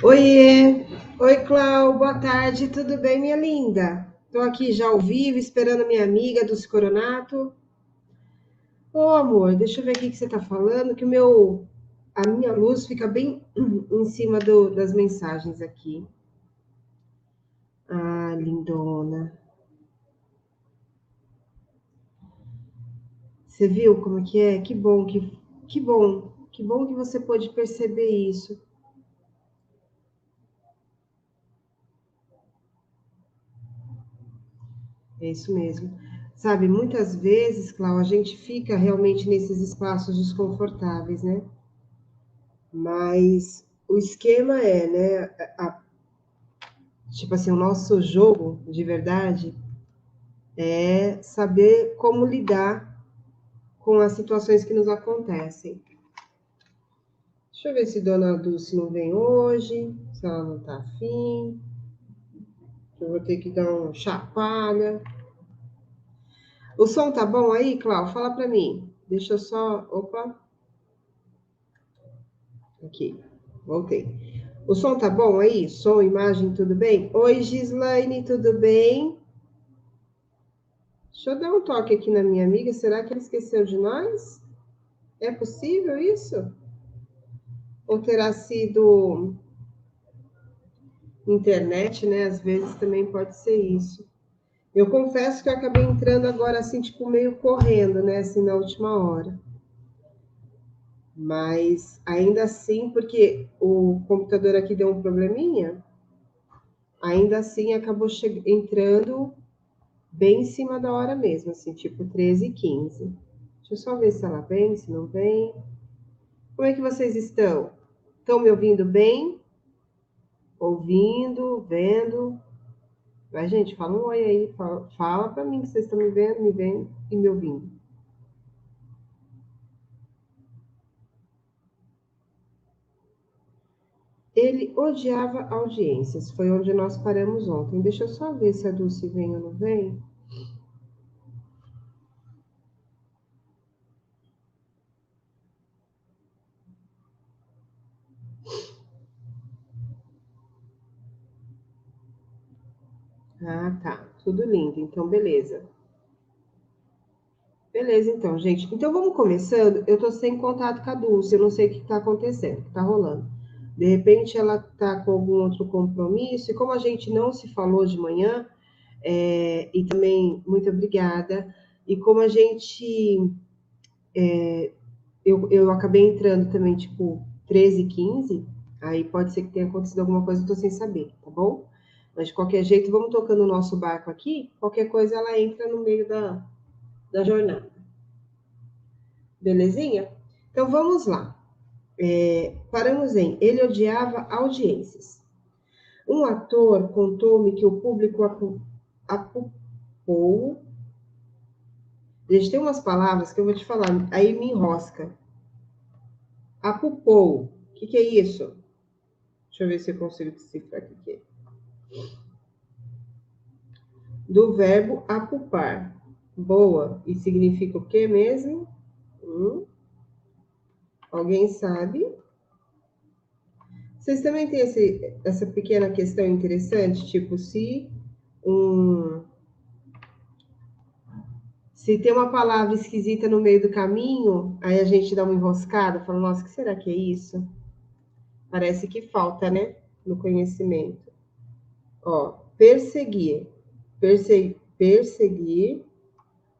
Oiê! Oi, Clau, boa tarde, tudo bem, minha linda? Tô aqui já ao vivo, esperando minha amiga do Coronato. Ô, amor, deixa eu ver aqui o que você tá falando, que a minha luz fica bem em cima das mensagens aqui. Ah, lindona. Você viu como é que é? Que bom que você pôde perceber isso. É isso mesmo. Sabe, muitas vezes, Clau, a gente fica realmente nesses espaços desconfortáveis, né? Mas o esquema é, né? Tipo assim, o nosso jogo de verdade é saber como lidar com as situações que nos acontecem. Deixa eu ver se Dona Dulce não vem hoje, se ela não tá afim. Eu vou ter que dar um chapada. O som tá bom aí, Clau? Fala pra mim. Deixa eu só. Opa, aqui. Voltei. O som tá bom aí? Som, imagem, tudo bem? Oi, Gislaine, tudo bem? Deixa eu dar um toque aqui na minha amiga. Será que ele esqueceu de nós? É possível isso? Ou terá sido internet, né? Às vezes também pode ser isso. Eu confesso que eu acabei entrando agora assim, tipo, meio correndo, né? Assim, na última hora. Mas ainda assim, porque o computador aqui deu um probleminha, ainda assim acabou entrando bem em cima da hora mesmo, assim, tipo 13h15. Deixa eu só ver se ela vem, se não vem. Como é que vocês estão? Estão me ouvindo bem? Ouvindo, vendo? Vai, gente, fala um oi aí. Fala para mim que vocês estão me vendo e me ouvindo. Ele odiava audiências. Foi onde nós paramos ontem. Deixa eu só ver se a Dulce vem ou não vem. Ah, tá. Tudo lindo. Então, beleza. Beleza, então, gente. Então, vamos começando. Eu tô sem contato com a Dulce. Eu não sei o que tá acontecendo, o que tá rolando. De repente, ela tá com algum outro compromisso. E como a gente não se falou de manhã, e também, muito obrigada. E como a gente. Eu acabei entrando também, tipo, 13h15, aí pode ser que tenha acontecido alguma coisa, eu tô sem saber, tá bom? Mas de qualquer jeito, vamos tocando o nosso barco aqui. Qualquer coisa, ela entra no meio da jornada. Belezinha? Então vamos lá. Paramos em ele odiava audiências. Um ator contou-me que o público apupou. Gente, tem umas palavras que eu vou te falar, aí me enrosca. Apupou. O que é isso? Deixa eu ver se eu consigo decifrar o que é. Do verbo apupar. Boa. E significa o que mesmo? Alguém sabe? Vocês também têm essa pequena questão interessante, tipo, um, se tem uma palavra esquisita no meio do caminho, aí a gente dá uma enroscada, fala, nossa, o que será que é isso? Parece que falta, né? No conhecimento. Ó, perseguir. Perseguir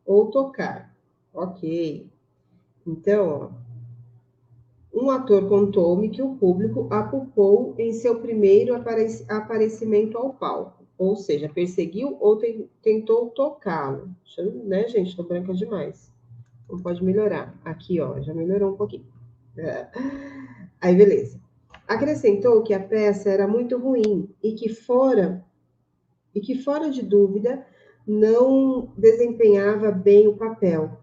ou tocar. Ok. Então, ó, um ator contou-me que o público apupou em seu primeiro aparecimento ao palco. Ou seja, perseguiu ou tentou tocá-lo. Né, gente? Estou branca demais. Não pode melhorar. Aqui, ó, já melhorou um pouquinho. É. Aí, beleza. Acrescentou que a peça era muito ruim e que fora de dúvida não desempenhava bem o papel.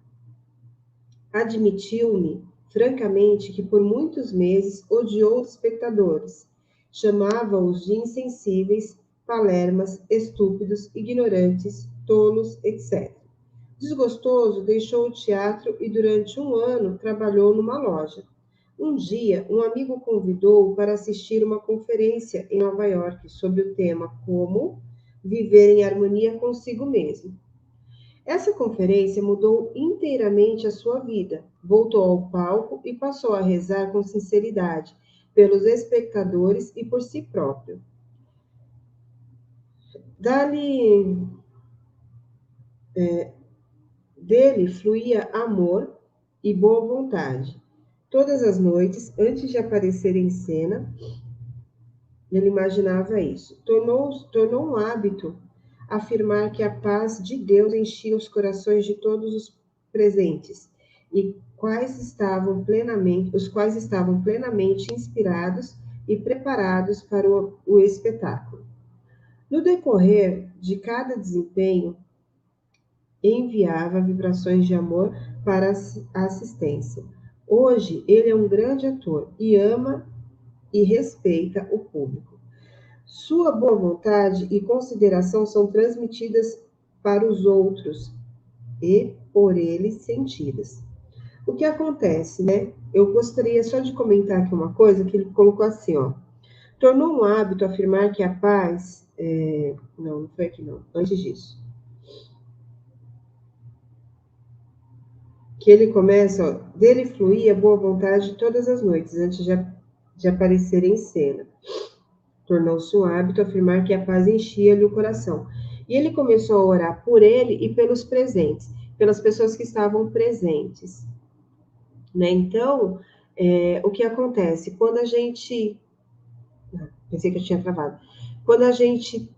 Admitiu-me francamente que por muitos meses odiou os espectadores. Chamava-os de insensíveis, palermas, estúpidos, ignorantes, tolos, etc. Desgostoso, deixou o teatro e durante um ano trabalhou numa loja. Um dia, um amigo o convidou para assistir uma conferência em Nova York sobre o tema Como viver em harmonia consigo mesmo. Essa conferência mudou inteiramente a sua vida. Voltou ao palco e passou a rezar com sinceridade pelos espectadores e por si próprio. Dele fluía amor e boa vontade. Todas as noites, antes de aparecer em cena, ele imaginava isso. Tornou um hábito afirmar que a paz de Deus enchia os corações de todos os presentes e os quais estavam plenamente inspirados e preparados para o espetáculo. No decorrer de cada desempenho, enviava vibrações de amor para a assistência. Hoje, ele é um grande ator e ama e respeita o público. Sua boa vontade e consideração são transmitidas para os outros e por eles sentidas. O que acontece, né? Eu gostaria só de comentar aqui uma coisa que ele colocou assim, ó. Tornou um hábito afirmar que a paz... Não foi aqui não, antes disso. Que ele começa, ó, dele fluía boa vontade todas as noites, antes de aparecer em cena. Tornou-se um hábito afirmar que a paz enchia-lhe o coração. E ele começou a orar por ele e pelos presentes, pelas pessoas que estavam presentes. Né? Então, o que acontece? Quando a gente... Pensei que eu tinha travado. Quando a gente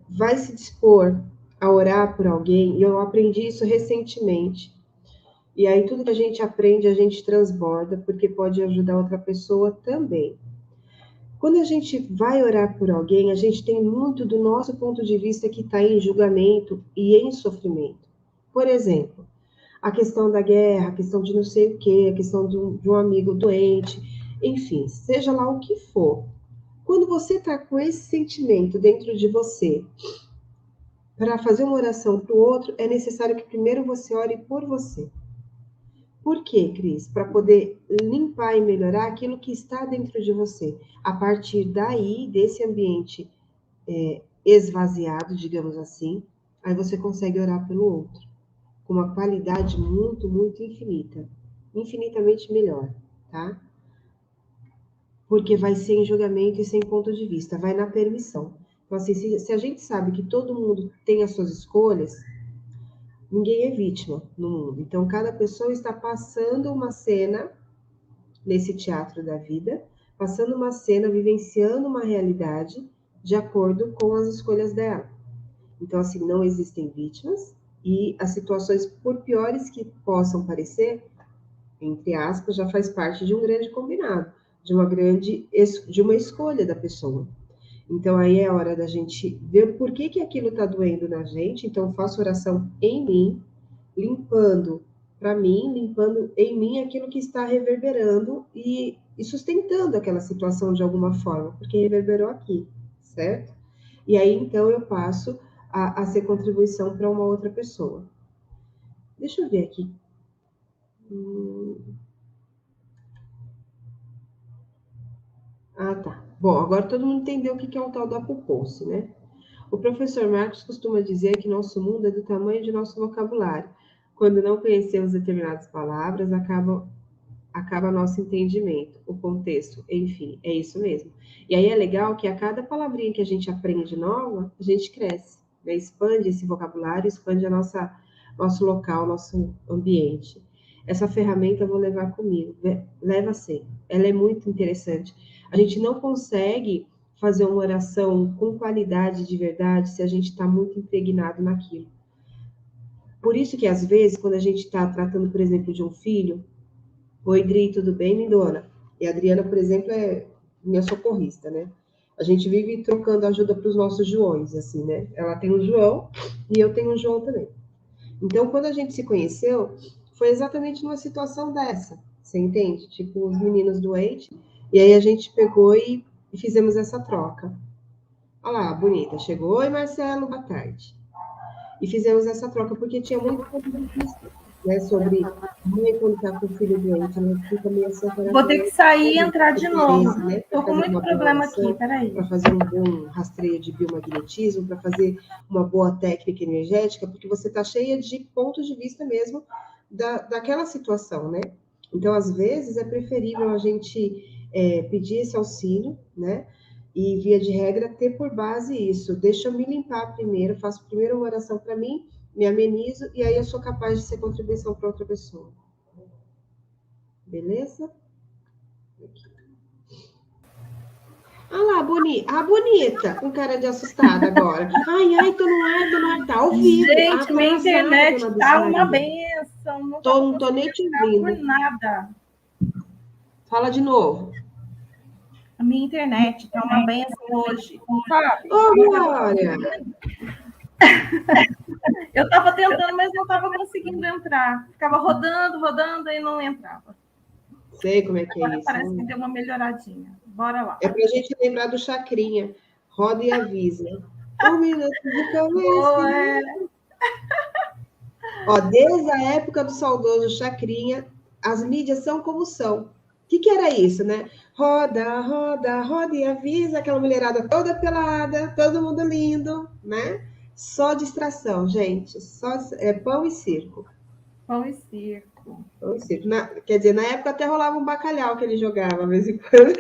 vai se dispor a orar por alguém, e eu aprendi isso recentemente, e aí tudo que a gente aprende, a gente transborda, porque pode ajudar outra pessoa também. Quando a gente vai orar por alguém, a gente tem muito do nosso ponto de vista que está em julgamento e em sofrimento. Por exemplo, a questão da guerra, a questão de não sei o quê, a questão de um amigo doente, enfim, seja lá o que for. Quando você está com esse sentimento dentro de você, para fazer uma oração para o outro, é necessário que primeiro você ore por você. Por quê, Cris? Para poder limpar e melhorar aquilo que está dentro de você. A partir daí, desse ambiente esvaziado, digamos assim, aí você consegue orar pelo outro. Com uma qualidade muito, muito infinita. Infinitamente melhor, tá? Porque vai ser em julgamento e sem ponto de vista, vai na permissão. Então, assim, se a gente sabe que todo mundo tem as suas escolhas, ninguém é vítima no mundo. Então, cada pessoa está passando uma cena nesse teatro da vida, passando uma cena, vivenciando uma realidade de acordo com as escolhas dela. Então, assim, não existem vítimas e as situações, por piores que possam parecer, entre aspas, já faz parte de um grande combinado, de uma escolha da pessoa. Então, aí é a hora da gente ver por que aquilo está doendo na gente. Então, faço oração em mim, limpando para mim, limpando em mim aquilo que está reverberando e sustentando aquela situação de alguma forma, porque reverberou aqui, certo? E aí, então, eu passo a ser contribuição para uma outra pessoa. Deixa eu ver aqui. Ah, tá. Bom, agora todo mundo entendeu o que é o tal do Apocalipse, né? O professor Marcos costuma dizer que nosso mundo é do tamanho de nosso vocabulário. Quando não conhecemos determinadas palavras, acaba nosso entendimento, o contexto, enfim, é isso mesmo. E aí é legal que a cada palavrinha que a gente aprende nova, a gente cresce, né? Expande esse vocabulário, expande nosso local, nosso ambiente. Essa ferramenta eu vou levar comigo, leva sempre. Ela é muito interessante. A gente não consegue fazer uma oração com qualidade de verdade se a gente está muito impregnado naquilo. Por isso que, às vezes, quando a gente está tratando, por exemplo, de um filho, oi, Dri, tudo bem, lindona? E a Adriana, por exemplo, é minha socorrista, né? A gente vive trocando ajuda para os nossos Joões, assim, né? Ela tem um João e eu tenho um João também. Então, quando a gente se conheceu, foi exatamente numa situação dessa, você entende? Tipo, os meninos doentes, e aí a gente pegou e fizemos essa troca. Olha lá, bonita, chegou, oi, Marcelo, boa tarde. E fizemos essa troca porque tinha muito ponto de vista, né, sobre mãe quando está com o filho doente, ela fica meio assim, Vou ter que sair e entrar de novo. né, Estou com muito problema aqui, peraí. Para fazer um bom rastreio de biomagnetismo, para fazer uma boa técnica energética, porque você está cheia de pontos de vista mesmo daquela situação, né? Então, às vezes, é preferível a gente pedir esse auxílio, né? E, via de regra, ter por base isso. Deixa eu me limpar primeiro, faço primeiro uma oração para mim, me amenizo, e aí eu sou capaz de ser contribuição para outra pessoa. Beleza? Ah lá, a bonita, com cara de assustada agora. Ai, tô no ar, tá ao vivo. Gente, minha internet tá uma benção. Não tô nem te ouvindo. Por nada. Fala de novo. A minha internet tá uma benção hoje. Sabe? Ô, Glória! Eu tava tentando, mas não tava conseguindo entrar. Ficava rodando e não entrava. Sei como é que Agora é isso. Parece que deu uma melhoradinha. Bora lá. É pra gente lembrar do Chacrinha. Roda e avisa. Um minuto de conversa. Ó, desde a época do saudoso Chacrinha, as mídias são como são. O que era isso, né? Roda, roda, roda e avisa, aquela mulherada toda pelada, todo mundo lindo, né? Só distração, gente. Só pão e circo. Pão e circo. Pão e circo. Quer dizer, na época até rolava um bacalhau que ele jogava, de vez em quando.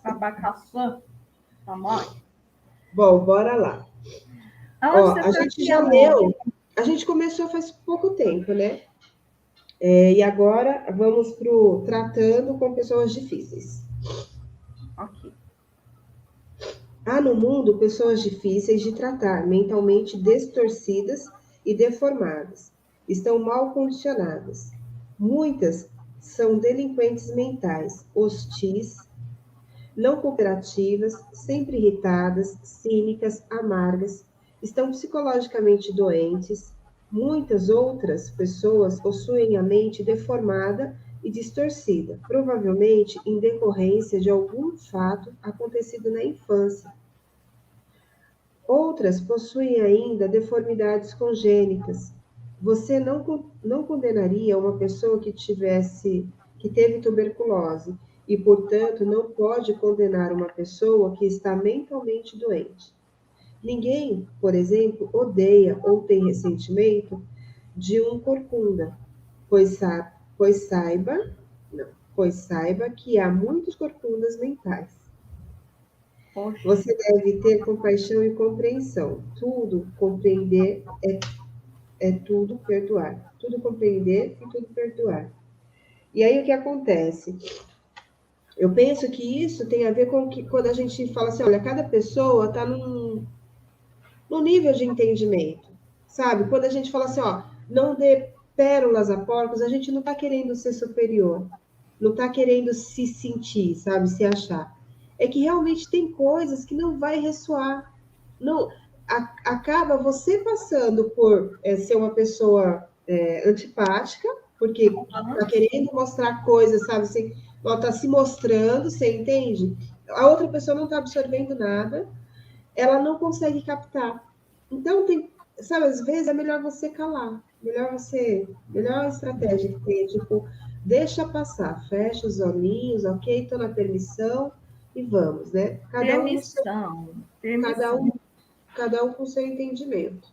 Abacaçã. Tamanho. Bom, bora lá. Ó, a gente já leu. A gente começou faz pouco tempo, né? E agora vamos para o Tratando com Pessoas Difíceis. Ok. Há no mundo pessoas difíceis de tratar, mentalmente distorcidas e deformadas. Estão mal condicionadas. Muitas são delinquentes mentais, hostis, não cooperativas, sempre irritadas, cínicas, amargas, estão psicologicamente doentes. Muitas outras pessoas possuem a mente deformada e distorcida, provavelmente em decorrência de algum fato acontecido na infância. Outras possuem ainda deformidades congênitas. Você não condenaria uma pessoa que teve tuberculose e, portanto, não pode condenar uma pessoa que está mentalmente doente. Ninguém, por exemplo, odeia ou tem ressentimento de um corcunda, pois saiba que há muitos corcundas mentais. Poxa. Você deve ter compaixão e compreensão. Tudo compreender é tudo perdoar. Tudo compreender e tudo perdoar. E aí o que acontece? Eu penso que isso tem a ver com que quando a gente fala assim, olha, cada pessoa está num nível de entendimento, sabe? Quando a gente fala assim, ó, não dê pérolas a porcos, a gente não está querendo ser superior, não está querendo se sentir, sabe, se achar. É que realmente tem coisas que não vai ressoar. Não, acaba você passando por ser uma pessoa antipática, porque está querendo mostrar coisas, sabe, assim, ela está se mostrando, você entende? A outra pessoa não está absorvendo nada, ela não consegue captar. Então, sabe, às vezes é melhor você calar, melhor estratégia que tem, tipo, deixa passar, fecha os olhinhos, ok, estou na permissão e vamos, né? Permissão. Cada um com seu entendimento.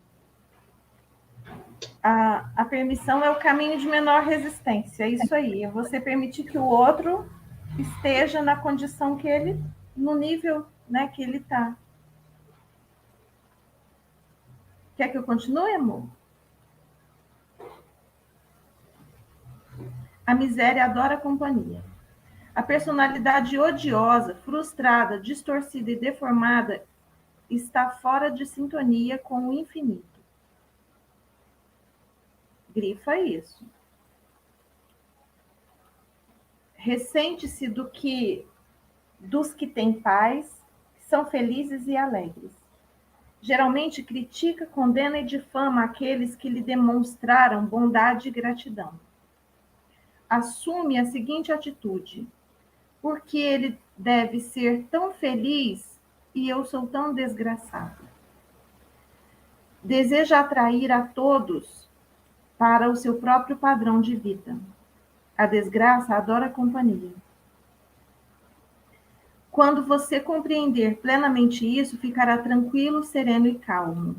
A permissão é o caminho de menor resistência, é isso aí. É você permitir que o outro esteja na condição que ele, no nível, né, que ele está. Quer que eu continue, amor? A miséria adora a companhia. A personalidade odiosa, frustrada, distorcida e deformada está fora de sintonia com o infinito. Grifa isso. Ressente-se dos que têm paz, são felizes e alegres. Geralmente critica, condena e difama aqueles que lhe demonstraram bondade e gratidão. Assume a seguinte atitude: por que ele deve ser tão feliz e eu sou tão desgraçado? Deseja atrair a todos para o seu próprio padrão de vida. A desgraça adora a companhia. Quando você compreender plenamente isso, ficará tranquilo, sereno e calmo.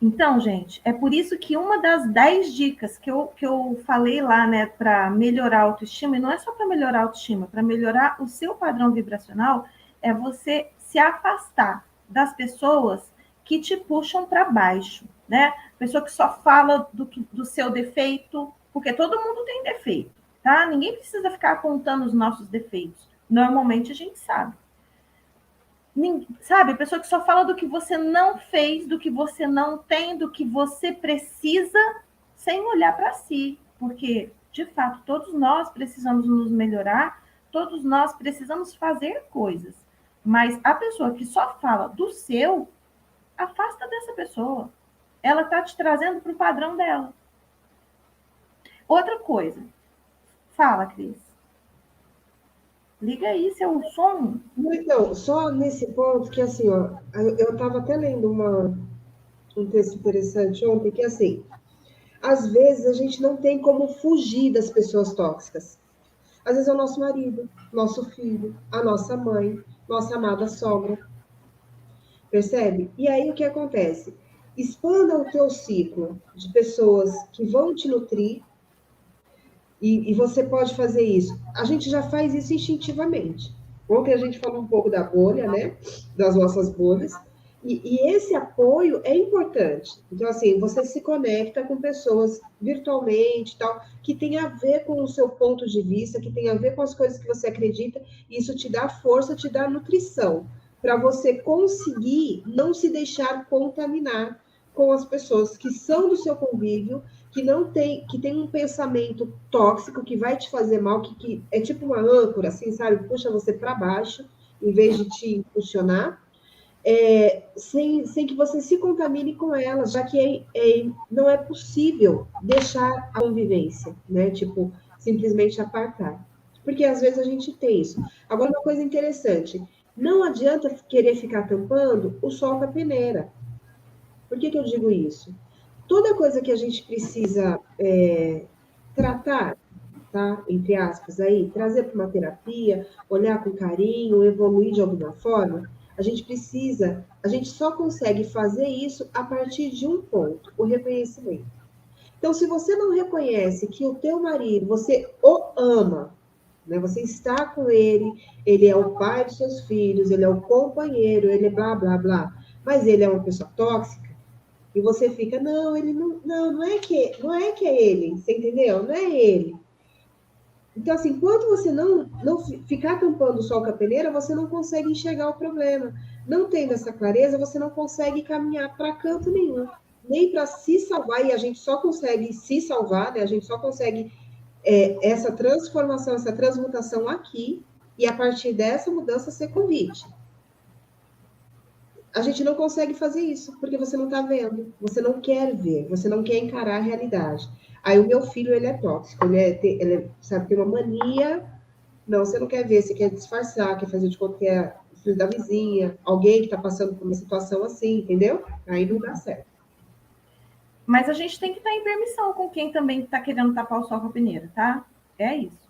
Então, gente, é por isso que uma das 10 dicas que eu falei lá, né, para melhorar a autoestima, e não é só para melhorar a autoestima, para melhorar o seu padrão vibracional, é você se afastar das pessoas que te puxam para baixo, né? Pessoa que só fala do seu defeito, porque todo mundo tem defeito, tá? Ninguém precisa ficar apontando os nossos defeitos. Normalmente a gente sabe. Sabe, a pessoa que só fala do que você não fez, do que você não tem, do que você precisa, sem olhar para si. Porque, de fato, todos nós precisamos nos melhorar, todos nós precisamos fazer coisas. Mas a pessoa que só fala do seu, afasta dessa pessoa. Ela está te trazendo para o padrão dela. Outra coisa. Fala, Cris. Liga aí seu som. Então, só nesse ponto que, assim, ó, eu estava até lendo um texto interessante ontem, que, assim, às vezes a gente não tem como fugir das pessoas tóxicas. Às vezes é o nosso marido, nosso filho, a nossa mãe, nossa amada sogra. Percebe? E aí o que acontece? Expanda o teu ciclo de pessoas que vão te nutrir e você pode fazer isso. A gente já faz isso instintivamente. Ontem a gente falou um pouco da bolha, né? Das nossas bolhas. E esse apoio é importante. Então, assim, você se conecta com pessoas virtualmente, tal, que tem a ver com o seu ponto de vista, que tem a ver com as coisas que você acredita, e isso te dá força, te dá nutrição, para você conseguir não se deixar contaminar com as pessoas que são do seu convívio, que tem um pensamento tóxico que vai te fazer mal, que é tipo uma âncora, assim, sabe? Puxa você para baixo, em vez de te impulsionar. Sem que você se contamine com elas, já que não é possível deixar a convivência, né? Tipo, simplesmente apartar. Porque às vezes a gente tem isso. Agora, uma coisa interessante, não adianta querer ficar tampando o sol com a peneira. Por que eu digo isso? Toda coisa que a gente precisa tratar, tá? Entre aspas, aí, trazer para uma terapia, olhar com carinho, evoluir de alguma forma, a gente só consegue fazer isso a partir de um ponto, o reconhecimento. Então, se você não reconhece que o teu marido, você o ama, né? Você está com ele é o pai dos seus filhos, ele é o companheiro, ele é blá, blá, blá, mas ele é uma pessoa tóxica, e você fica, não, ele não é que é ele, você entendeu? Não é ele. Então, assim, enquanto você não ficar tampando o sol com a peneira, você não consegue enxergar o problema. Não tendo essa clareza, você não consegue caminhar para canto nenhum, nem para se salvar, e a gente só consegue se salvar, né? A gente só consegue essa transformação, essa transmutação aqui, e a partir dessa mudança ser convite. A gente não consegue fazer isso, porque você não está vendo, você não quer ver, você não quer encarar a realidade. Aí o meu filho, ele é tóxico, sabe, tem uma mania. Não, você não quer ver, você quer disfarçar, quer fazer de conta que é filho da vizinha, alguém que está passando por uma situação assim, entendeu? Aí não dá certo. Mas a gente tem que estar em permissão com quem também está querendo tapar o sol com a peneira, tá? É isso.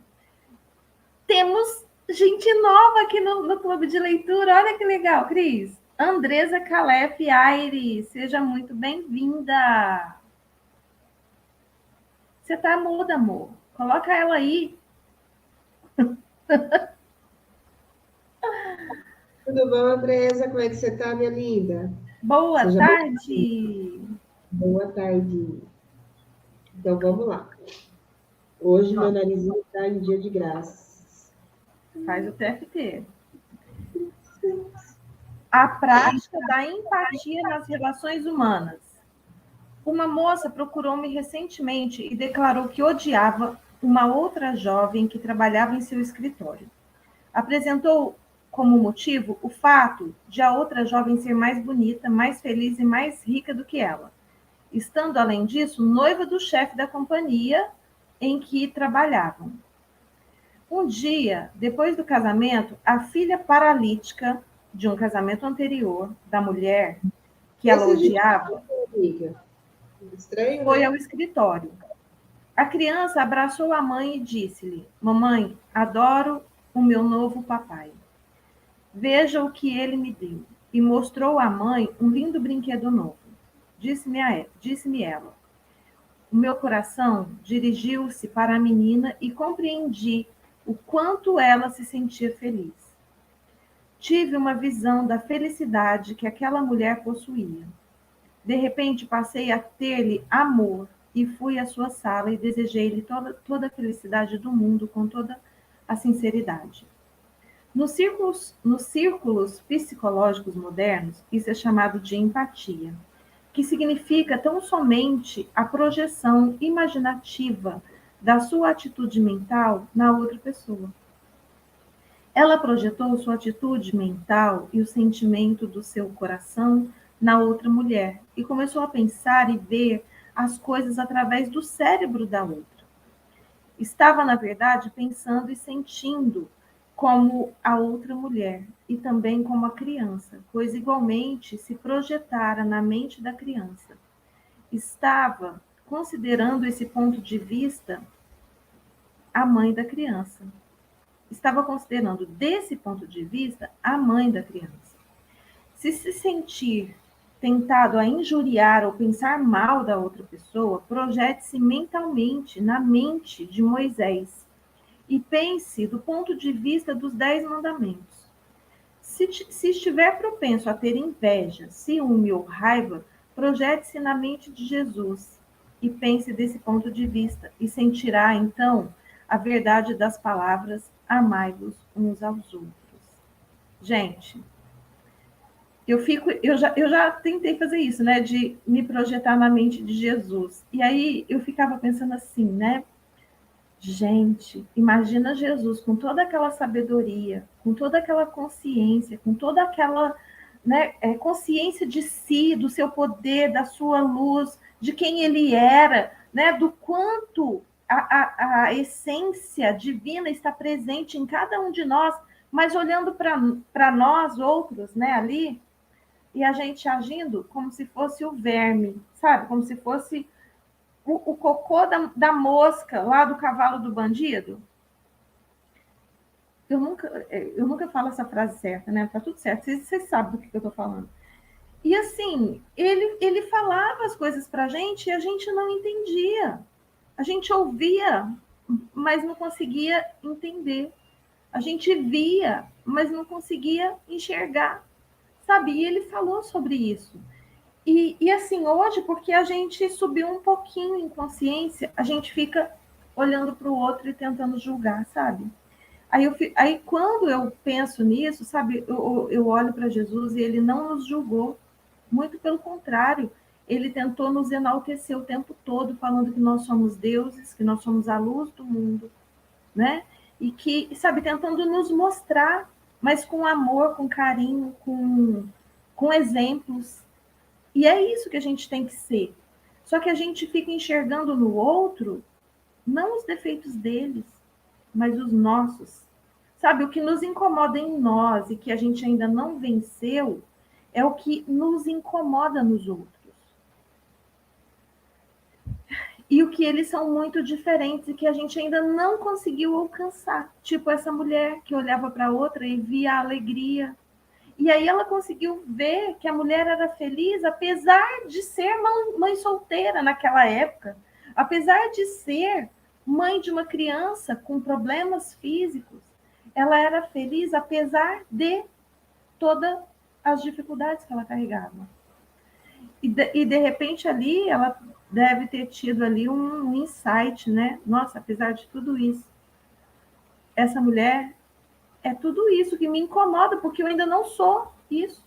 Temos gente nova aqui no Clube de Leitura. Olha que legal, Cris. Andresa Calef Aires, seja muito bem-vinda. Você tá muda, amor. Coloca ela aí. Tudo bom, Andresa? Como é que você está, minha linda? Boa tarde. Boa tarde. Então, vamos lá. Hoje, meu narizinho está em dia de graça. Faz o TFT. A prática da empatia nas relações humanas. Uma moça procurou-me recentemente e declarou que odiava uma outra jovem que trabalhava em seu escritório. Apresentou como motivo o fato de a outra jovem ser mais bonita, mais feliz e mais rica do que ela, estando, além disso, noiva do chefe da companhia em que trabalhavam. Um dia, depois do casamento, a filha paralítica de um casamento anterior da mulher que ela odiava. Amiga, Estranho, Foi né? ao escritório. A criança abraçou a mãe e disse-lhe: Mamãe, adoro o meu novo papai. Veja o que ele me deu. E mostrou à mãe um lindo brinquedo novo. Disse-me ela. O meu coração dirigiu-se para a menina e compreendi o quanto ela se sentia feliz. Tive uma visão da felicidade que aquela mulher possuía. De repente passei a ter-lhe amor e fui à sua sala e desejei-lhe toda a felicidade do mundo com toda a sinceridade. Nos círculos psicológicos modernos, isso é chamado de empatia, que significa tão somente a projeção imaginativa da sua atitude mental na outra pessoa. Ela projetou sua atitude mental e o sentimento do seu coração na outra mulher e começou a pensar e ver as coisas através do cérebro da outra. Estava, na verdade, pensando e sentindo como a outra mulher e também como a criança, pois igualmente se projetara na mente da criança. Estava considerando esse ponto de vista a mãe da criança. Estava considerando desse ponto de vista a mãe da criança. Se sentir tentado a injuriar ou pensar mal da outra pessoa, projete-se mentalmente na mente de Moisés e pense do ponto de vista dos 10 mandamentos. Se estiver propenso a ter inveja, ciúme ou raiva, projete-se na mente de Jesus e pense desse ponto de vista e sentirá então a verdade das palavras amai-vos uns aos outros. Gente, eu já tentei fazer isso, né, de me projetar na mente de Jesus. E aí eu ficava pensando assim, né? Gente, imagina Jesus com toda aquela sabedoria, com toda aquela consciência, com toda aquela, né, consciência de si, do seu poder, da sua luz, de quem ele era, né, do quanto a essência divina está presente em cada um de nós, mas olhando para nós outros, né, ali, e a gente agindo como se fosse o verme, sabe? Como se fosse o cocô da mosca lá do cavalo do bandido. Eu nunca falo essa frase certa, né? Tá tudo certo, vocês sabem do que eu tô falando. E assim, ele falava as coisas pra gente e a gente não entendia. A gente ouvia, mas não conseguia entender. A gente via, mas não conseguia enxergar, sabe? E ele falou sobre isso. E assim, hoje, porque a gente subiu um pouquinho em consciência, a gente fica olhando para o outro e tentando julgar, sabe? Aí quando eu penso nisso, sabe, eu olho para Jesus e ele não nos julgou, muito pelo contrário, ele tentou nos enaltecer o tempo todo, falando que nós somos deuses, que nós somos a luz do mundo, né? E que, sabe, tentando nos mostrar, mas com amor, com carinho, com exemplos. E é isso que a gente tem que ser. Só que a gente fica enxergando no outro não os defeitos deles, mas os nossos. Sabe, o que nos incomoda em nós e que a gente ainda não venceu é o que nos incomoda nos outros. E o que eles são muito diferentes e que a gente ainda não conseguiu alcançar. Tipo essa mulher que olhava para outra e via a alegria. E aí ela conseguiu ver que a mulher era feliz, apesar de ser mãe solteira naquela época, apesar de ser mãe de uma criança com problemas físicos, ela era feliz apesar de todas as dificuldades que ela carregava. E de repente ali ela deve ter tido ali um insight, né? Nossa, apesar de tudo isso, essa mulher é tudo isso que me incomoda, porque eu ainda não sou isso.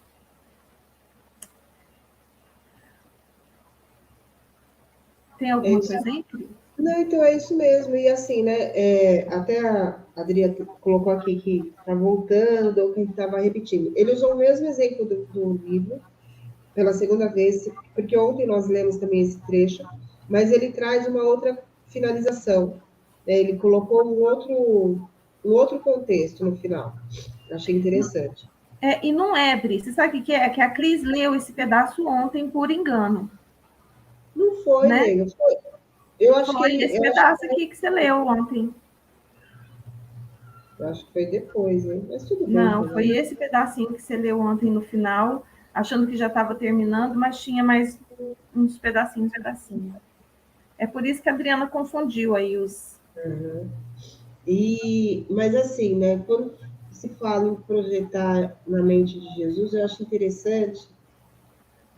Tem É alguma isso. coisa aí? Não, então é isso mesmo. E assim, né? Até a Adriana colocou aqui que está voltando, ou que estava repetindo. Ele usou o mesmo exemplo do livro, pela segunda vez, porque ontem nós lemos também esse trecho, mas ele traz uma outra finalização, né? Ele colocou um outro contexto no final. Achei interessante. E não é, Bri. Você sabe o que é? Que a Cris leu esse pedaço ontem por engano. Não foi, né? nega. Eu acho Foi que esse pedaço aqui que você leu ontem. eu acho que foi depois, hein? Mas tudo bem Não, foi também. esse pedacinho que você leu ontem no final, achando que já estava terminando, mas tinha mais uns pedacinhos para cima. É por isso que a Adriana confundiu aí os. Uhum. Mas assim, né? Quando se fala em projetar na mente de Jesus, eu acho interessante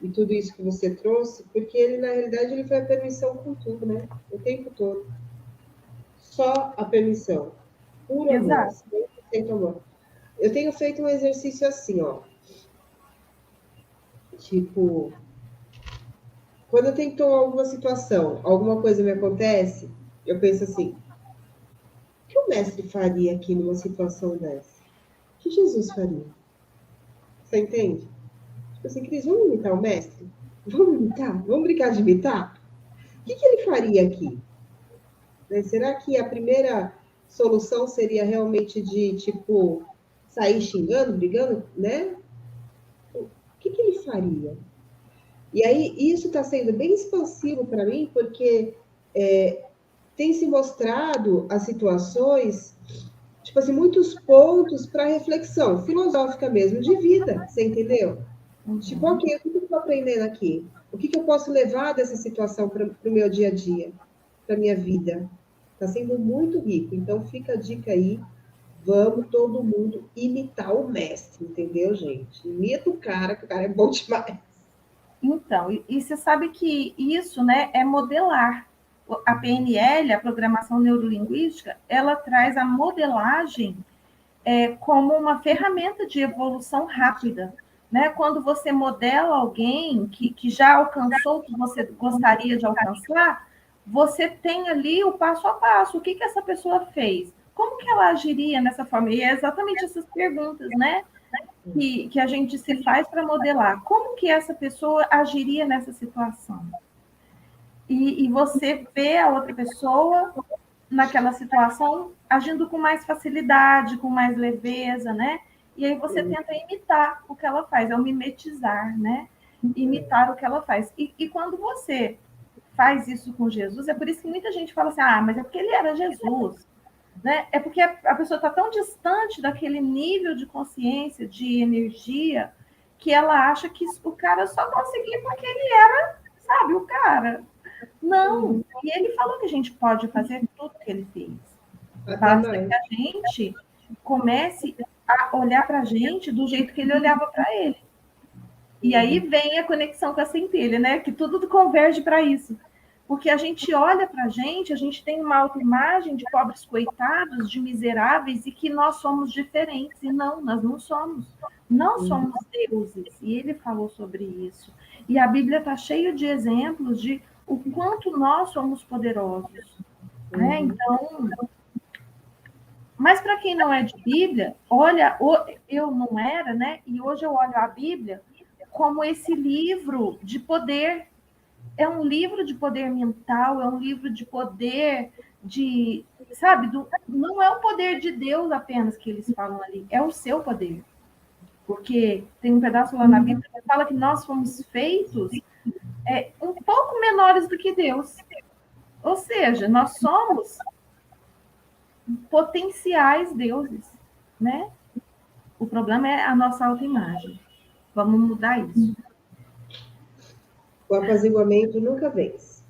e tudo isso que você trouxe, porque ele, na realidade, ele foi a permissão com tudo, né? O tempo todo. Só a permissão. Puro amor. Exato. 100% amor. Eu tenho feito um exercício assim, ó. Tipo, quando eu tenho alguma situação, alguma coisa me acontece, eu penso assim, o que o mestre faria aqui numa situação dessa? O que Jesus faria? Você entende? Tipo assim, Cris, vamos imitar o mestre? Vamos imitar? Vamos brincar de imitar? O que ele faria aqui? Né? Será que a primeira solução seria realmente de, tipo, sair xingando, brigando, né? O que ele faria? E aí, isso está sendo bem expansivo para mim, porque tem se mostrado as situações, tipo assim, muitos pontos para reflexão filosófica mesmo, de vida, você entendeu? Tipo, ok, o que eu estou aprendendo aqui? O que eu posso levar dessa situação para o meu dia a dia, para a minha vida? Está sendo muito rico. Então, fica a dica aí. Vamos todo mundo imitar o mestre, entendeu, gente? Imita o cara, que o cara é bom demais. Então, e você sabe que isso, né, é modelar. A PNL, a Programação Neurolinguística, ela traz a modelagem como uma ferramenta de evolução rápida. Né? Quando você modela alguém que já alcançou o que você gostaria de alcançar, você tem ali o passo a passo. O que essa pessoa fez? Como que ela agiria nessa forma? E é exatamente essas perguntas, né? Que a gente se faz para modelar. Como que essa pessoa agiria nessa situação? E você vê a outra pessoa naquela situação agindo com mais facilidade, com mais leveza, né? E aí você tenta imitar o que ela faz, é o mimetizar, né? Imitar o que ela faz. E quando você faz isso com Jesus, é por isso que muita gente fala assim, mas é porque ele era Jesus, né? É porque a pessoa está tão distante daquele nível de consciência, de energia, que ela acha que o cara só conseguia porque ele era, sabe, o cara. Não, e ele falou que a gente pode fazer tudo que ele fez. Até Basta mais. que a gente comece a olhar para a gente do jeito que ele olhava para ele. E aí vem a conexão com a centelha, né? Que tudo converge para isso. Porque a gente olha para a gente tem uma autoimagem de pobres coitados, de miseráveis, e que nós somos diferentes. E não, nós não somos. Não somos deuses. E ele falou sobre isso. E a Bíblia está cheia de exemplos de o quanto nós somos poderosos. Né? Então, mas para quem não é de Bíblia, olha, eu não era, né? E hoje eu olho a Bíblia como esse livro de poder. É um livro de poder mental, é um livro de poder de, sabe, não é o poder de Deus apenas que eles falam ali, é o seu poder. Porque tem um pedaço lá na Bíblia que fala que nós fomos feitos um pouco menores do que Deus. Ou seja, nós somos potenciais deuses, né? O problema é a nossa autoimagem. Vamos mudar isso. O apaziguamento nunca vence.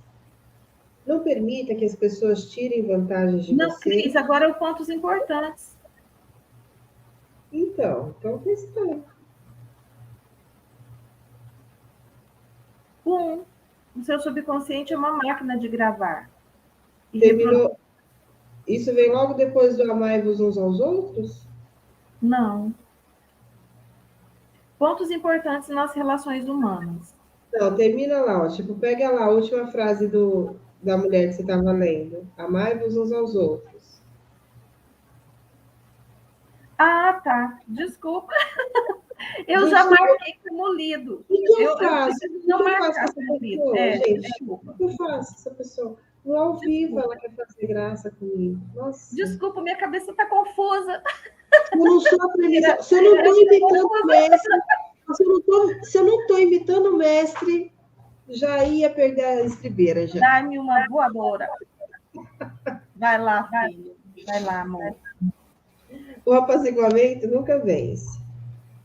Não permita que as pessoas tirem vantagens de Não, você. Cris, agora é pontos importantes. Então questão. O seu subconsciente é uma máquina de gravar. Terminou. Isso vem logo depois do amai-vos uns aos outros? Não. Pontos importantes nas relações humanas. Não, termina lá, ó. Tipo, pega lá a última frase da mulher que você estava lendo. Amai-vos uns aos outros. Ah, tá. Desculpa. Eu já marquei como lido. O que eu faço? Não marcar como lido. Gente, desculpa. o que eu faço essa pessoa? No ao vivo ela quer fazer graça comigo. Nossa. Desculpa, minha cabeça está confusa. Eu não sou a premissa. Se eu não estou imitando o mestre, se eu não estou imitando o mestre, Já ia perder a estribeira, já. Dá-me uma voadora. Vai lá, filho. Vai lá, amor. O apaziguamento nunca vence.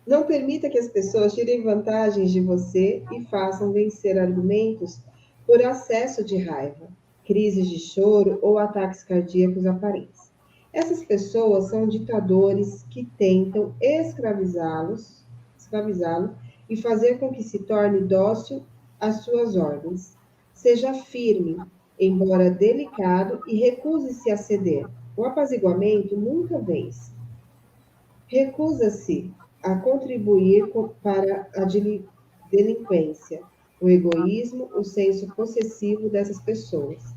Não permita que as pessoas tirem vantagens de você e façam vencer argumentos por acesso de raiva, crises de choro ou ataques cardíacos aparentes. Essas pessoas são ditadores que tentam escravizá-lo e fazer com que se torne dócil às suas ordens. Seja firme, embora delicado, e recuse-se a ceder. O apaziguamento nunca vence. Recusa-se a contribuir para a delinquência, o egoísmo, o senso possessivo dessas pessoas.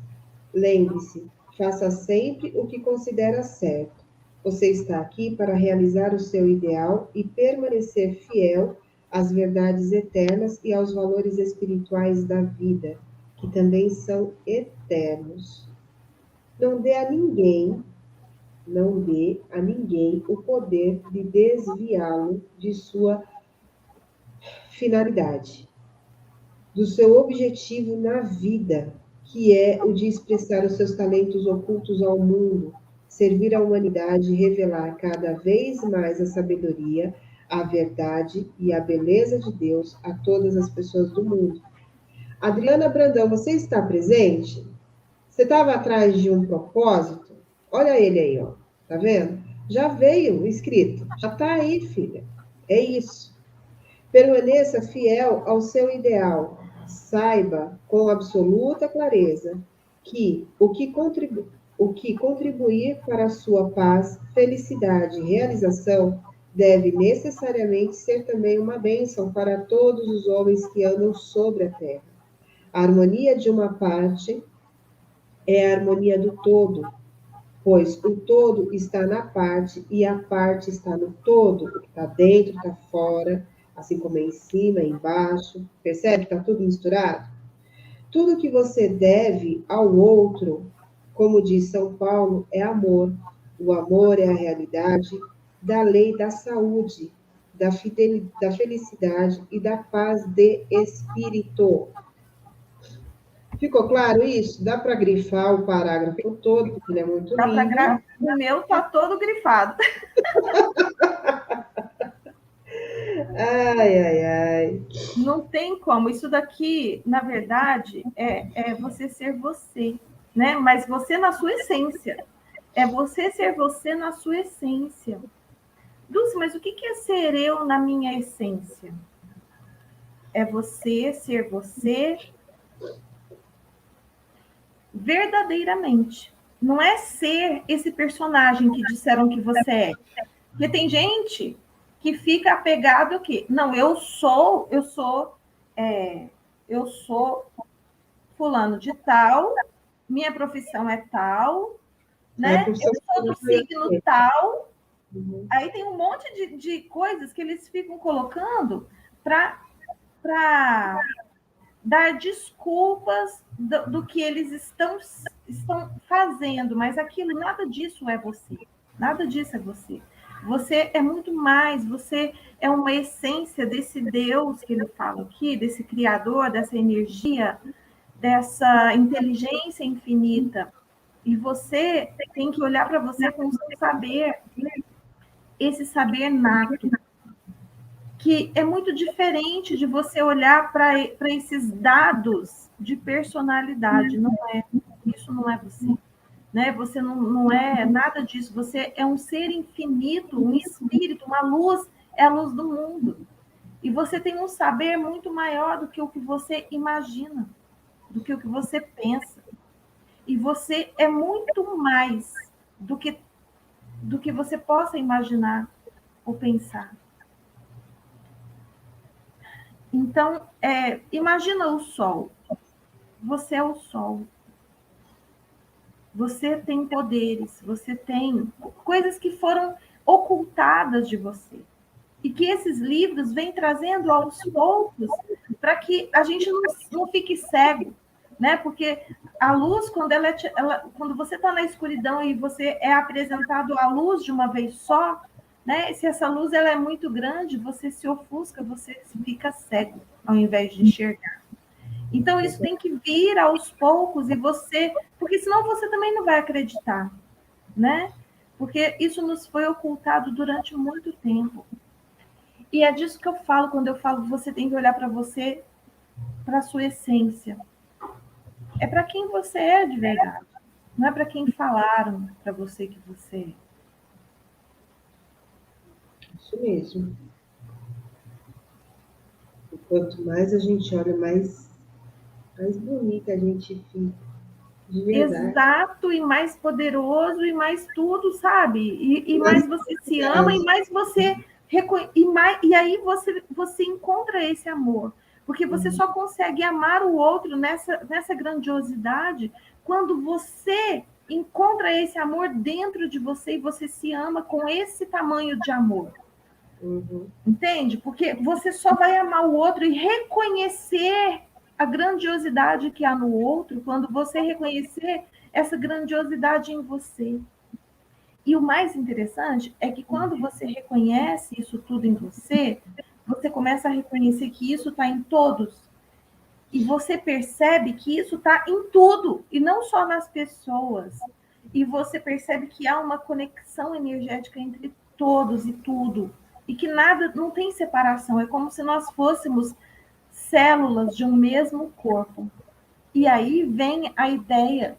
Lembre-se, faça sempre o que considera certo. Você está aqui para realizar o seu ideal e permanecer fiel às verdades eternas e aos valores espirituais da vida, que também são eternos. Não dê a ninguém não dê a ninguém o poder de desviá-lo de sua finalidade, do seu objetivo na vida, que é o de expressar os seus talentos ocultos ao mundo, servir à humanidade e revelar cada vez mais a sabedoria, a verdade e a beleza de Deus a todas as pessoas do mundo. Adriana Brandão, você está presente? Você estava atrás de um propósito? Olha ele aí, ó. Tá vendo? Já veio escrito. Já tá aí, filha. É isso. Permaneça fiel ao seu ideal. Saiba com absoluta clareza que o que contribuir para a sua paz, felicidade e realização deve necessariamente ser também uma bênção para todos os homens que andam sobre a terra. A harmonia de uma parte é a harmonia do todo, pois o todo está na parte e a parte está no todo. O que está dentro está fora, assim como é em cima, embaixo. Percebe que está tudo misturado? Tudo que você deve ao outro, como diz São Paulo, é amor. O amor é a realidade da lei da saúde, da felicidade e da paz de espírito. Ficou claro isso? Dá para grifar o parágrafo todo, porque ele é muito lindo. O meu tá todo grifado. Ai, ai, ai. Não tem como. Isso daqui, na verdade, é você ser você, né? Mas você na sua essência. É você ser você na sua essência. Dulce, mas o que é ser eu na minha essência? É você ser você verdadeiramente. Não é ser esse personagem que disseram que você é. Porque tem gente que fica apegado ao quê? Não, eu sou fulano de tal, minha profissão é tal, né? Eu sou do signo tal. Uhum. Aí tem um monte de coisas que eles ficam colocando para dar desculpas do que eles estão fazendo, mas aquilo, nada disso é você. Nada disso é você. Você é muito mais, você é uma essência desse Deus que ele fala aqui, desse Criador, dessa energia, dessa inteligência infinita. E você tem que olhar para você com o seu saber, esse saber nato, que é muito diferente de você olhar para esses dados de personalidade. Não é. Isso não é você. Né? Você não é nada disso. Você é um ser infinito, um espírito, uma luz, é a luz do mundo. E você tem um saber muito maior do que o que você imagina, do que o que você pensa. E você é muito mais do que você possa imaginar ou pensar. Então, imagina o sol. Você é o sol. Você tem poderes, você tem coisas que foram ocultadas de você. E que esses livros vêm trazendo aos poucos para que a gente não fique cego, né? Porque a luz, quando você está na escuridão e você é apresentado à luz de uma vez só, né? Se essa luz ela é muito grande, você se ofusca, você fica cego ao invés de enxergar. Então, isso tem que vir aos poucos, e você, porque senão você também não vai acreditar, né? Porque isso nos foi ocultado durante muito tempo. E é disso que eu falo quando eu falo que você tem que olhar para você, para a sua essência. É para quem você é de verdade. Não é para quem falaram para você que você Isso mesmo. E quanto mais a gente olha, mais bonita a gente fica. De é. verdade. Exato, e mais poderoso, e mais tudo, sabe? E Mais mais você se ama, e verdade. mais você e aí você encontra esse amor. Porque você só consegue amar o outro nessa grandiosidade quando você encontra esse amor dentro de você e você se ama com esse tamanho de amor. Uhum. Entende? Porque você só vai amar o outro e reconhecer a grandiosidade que há no outro quando você reconhecer essa grandiosidade em você. E o mais interessante é que quando você reconhece isso tudo em você, você começa a reconhecer que isso está em todos. E você percebe que isso está em tudo, e não só nas pessoas. E você percebe que há uma conexão energética entre todos e tudo. E que nada, não tem separação. É como se nós fôssemos células de um mesmo corpo. E aí vem a ideia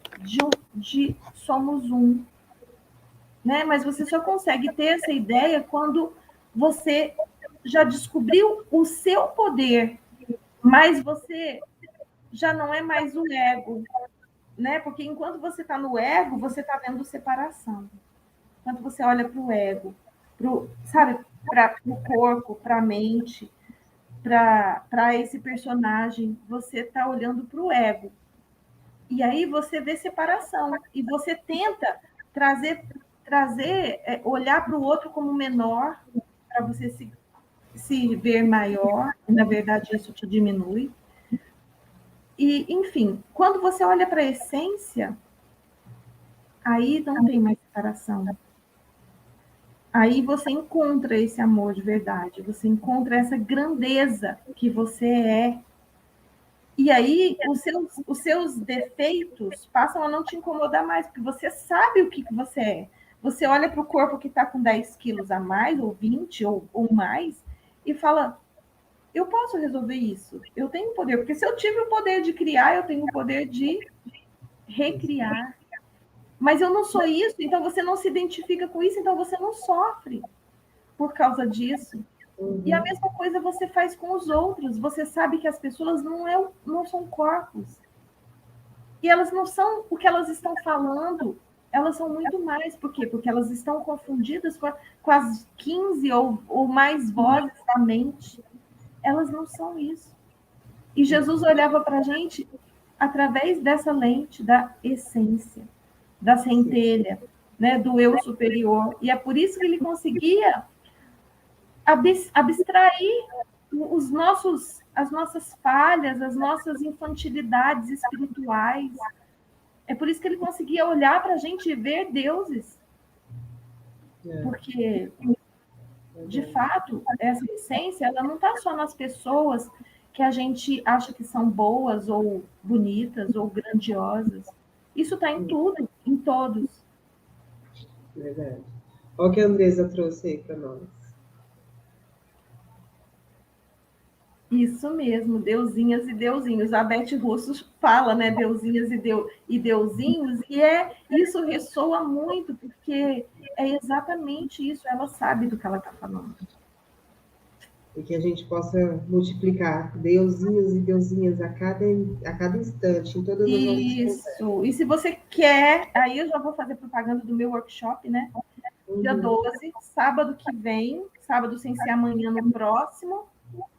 de somos um. Né? Mas você só consegue ter essa ideia quando você já descobriu o seu poder, mas você já não é mais o ego, né? Porque enquanto você está no ego, você está vendo separação. Enquanto você olha para o ego, sabe, para o corpo, para a mente, para esse personagem, você está olhando para o ego. E aí você vê separação. E você tenta olhar para o outro como menor, para você se ver maior, e na verdade isso te diminui. E, enfim, quando você olha para a essência, aí não tem mais separação. Aí você encontra esse amor de verdade, você encontra essa grandeza que você é. E aí os seus defeitos passam a não te incomodar mais, porque você sabe o que você é. Você olha para o corpo que está com 10 quilos a mais, ou 20, ou mais, e fala: eu posso resolver isso, eu tenho poder, porque se eu tive o poder de criar, eu tenho o poder de recriar. Mas eu não sou isso, então você não se identifica com isso, então você não sofre por causa disso. E a Uhum. mesma coisa você faz com os outros. Você sabe que as pessoas não são corpos. E elas não são o que elas estão falando. Elas são muito mais. Por quê? Porque elas estão confundidas com as 15 ou mais vozes da mente. Elas não são isso. E Jesus olhava para a gente através dessa lente da essência, da centelha, né, do eu superior. E é por isso que ele conseguia abstrair as nossas falhas, as nossas infantilidades espirituais. É por isso que ele conseguia olhar para a gente e ver deuses. Porque, de fato, essa essência ela não está só nas pessoas que a gente acha que são boas ou bonitas ou grandiosas. Isso está em tudo, em todos. Verdade. Olha o que a Andresa trouxe aí para nós. Isso mesmo, deusinhas e deusinhos. A Beth Russo fala, né, deusinhas e deusinhos, e isso ressoa muito, porque é exatamente isso, ela sabe do que ela está falando. E que a gente possa multiplicar deusinhos e deusinhas a cada instante, em todas as nossas conversas. Isso, e se você quer, aí eu já vou fazer propaganda do meu workshop, né? Dia 12, sábado que vem, sábado sem ser amanhã, no próximo,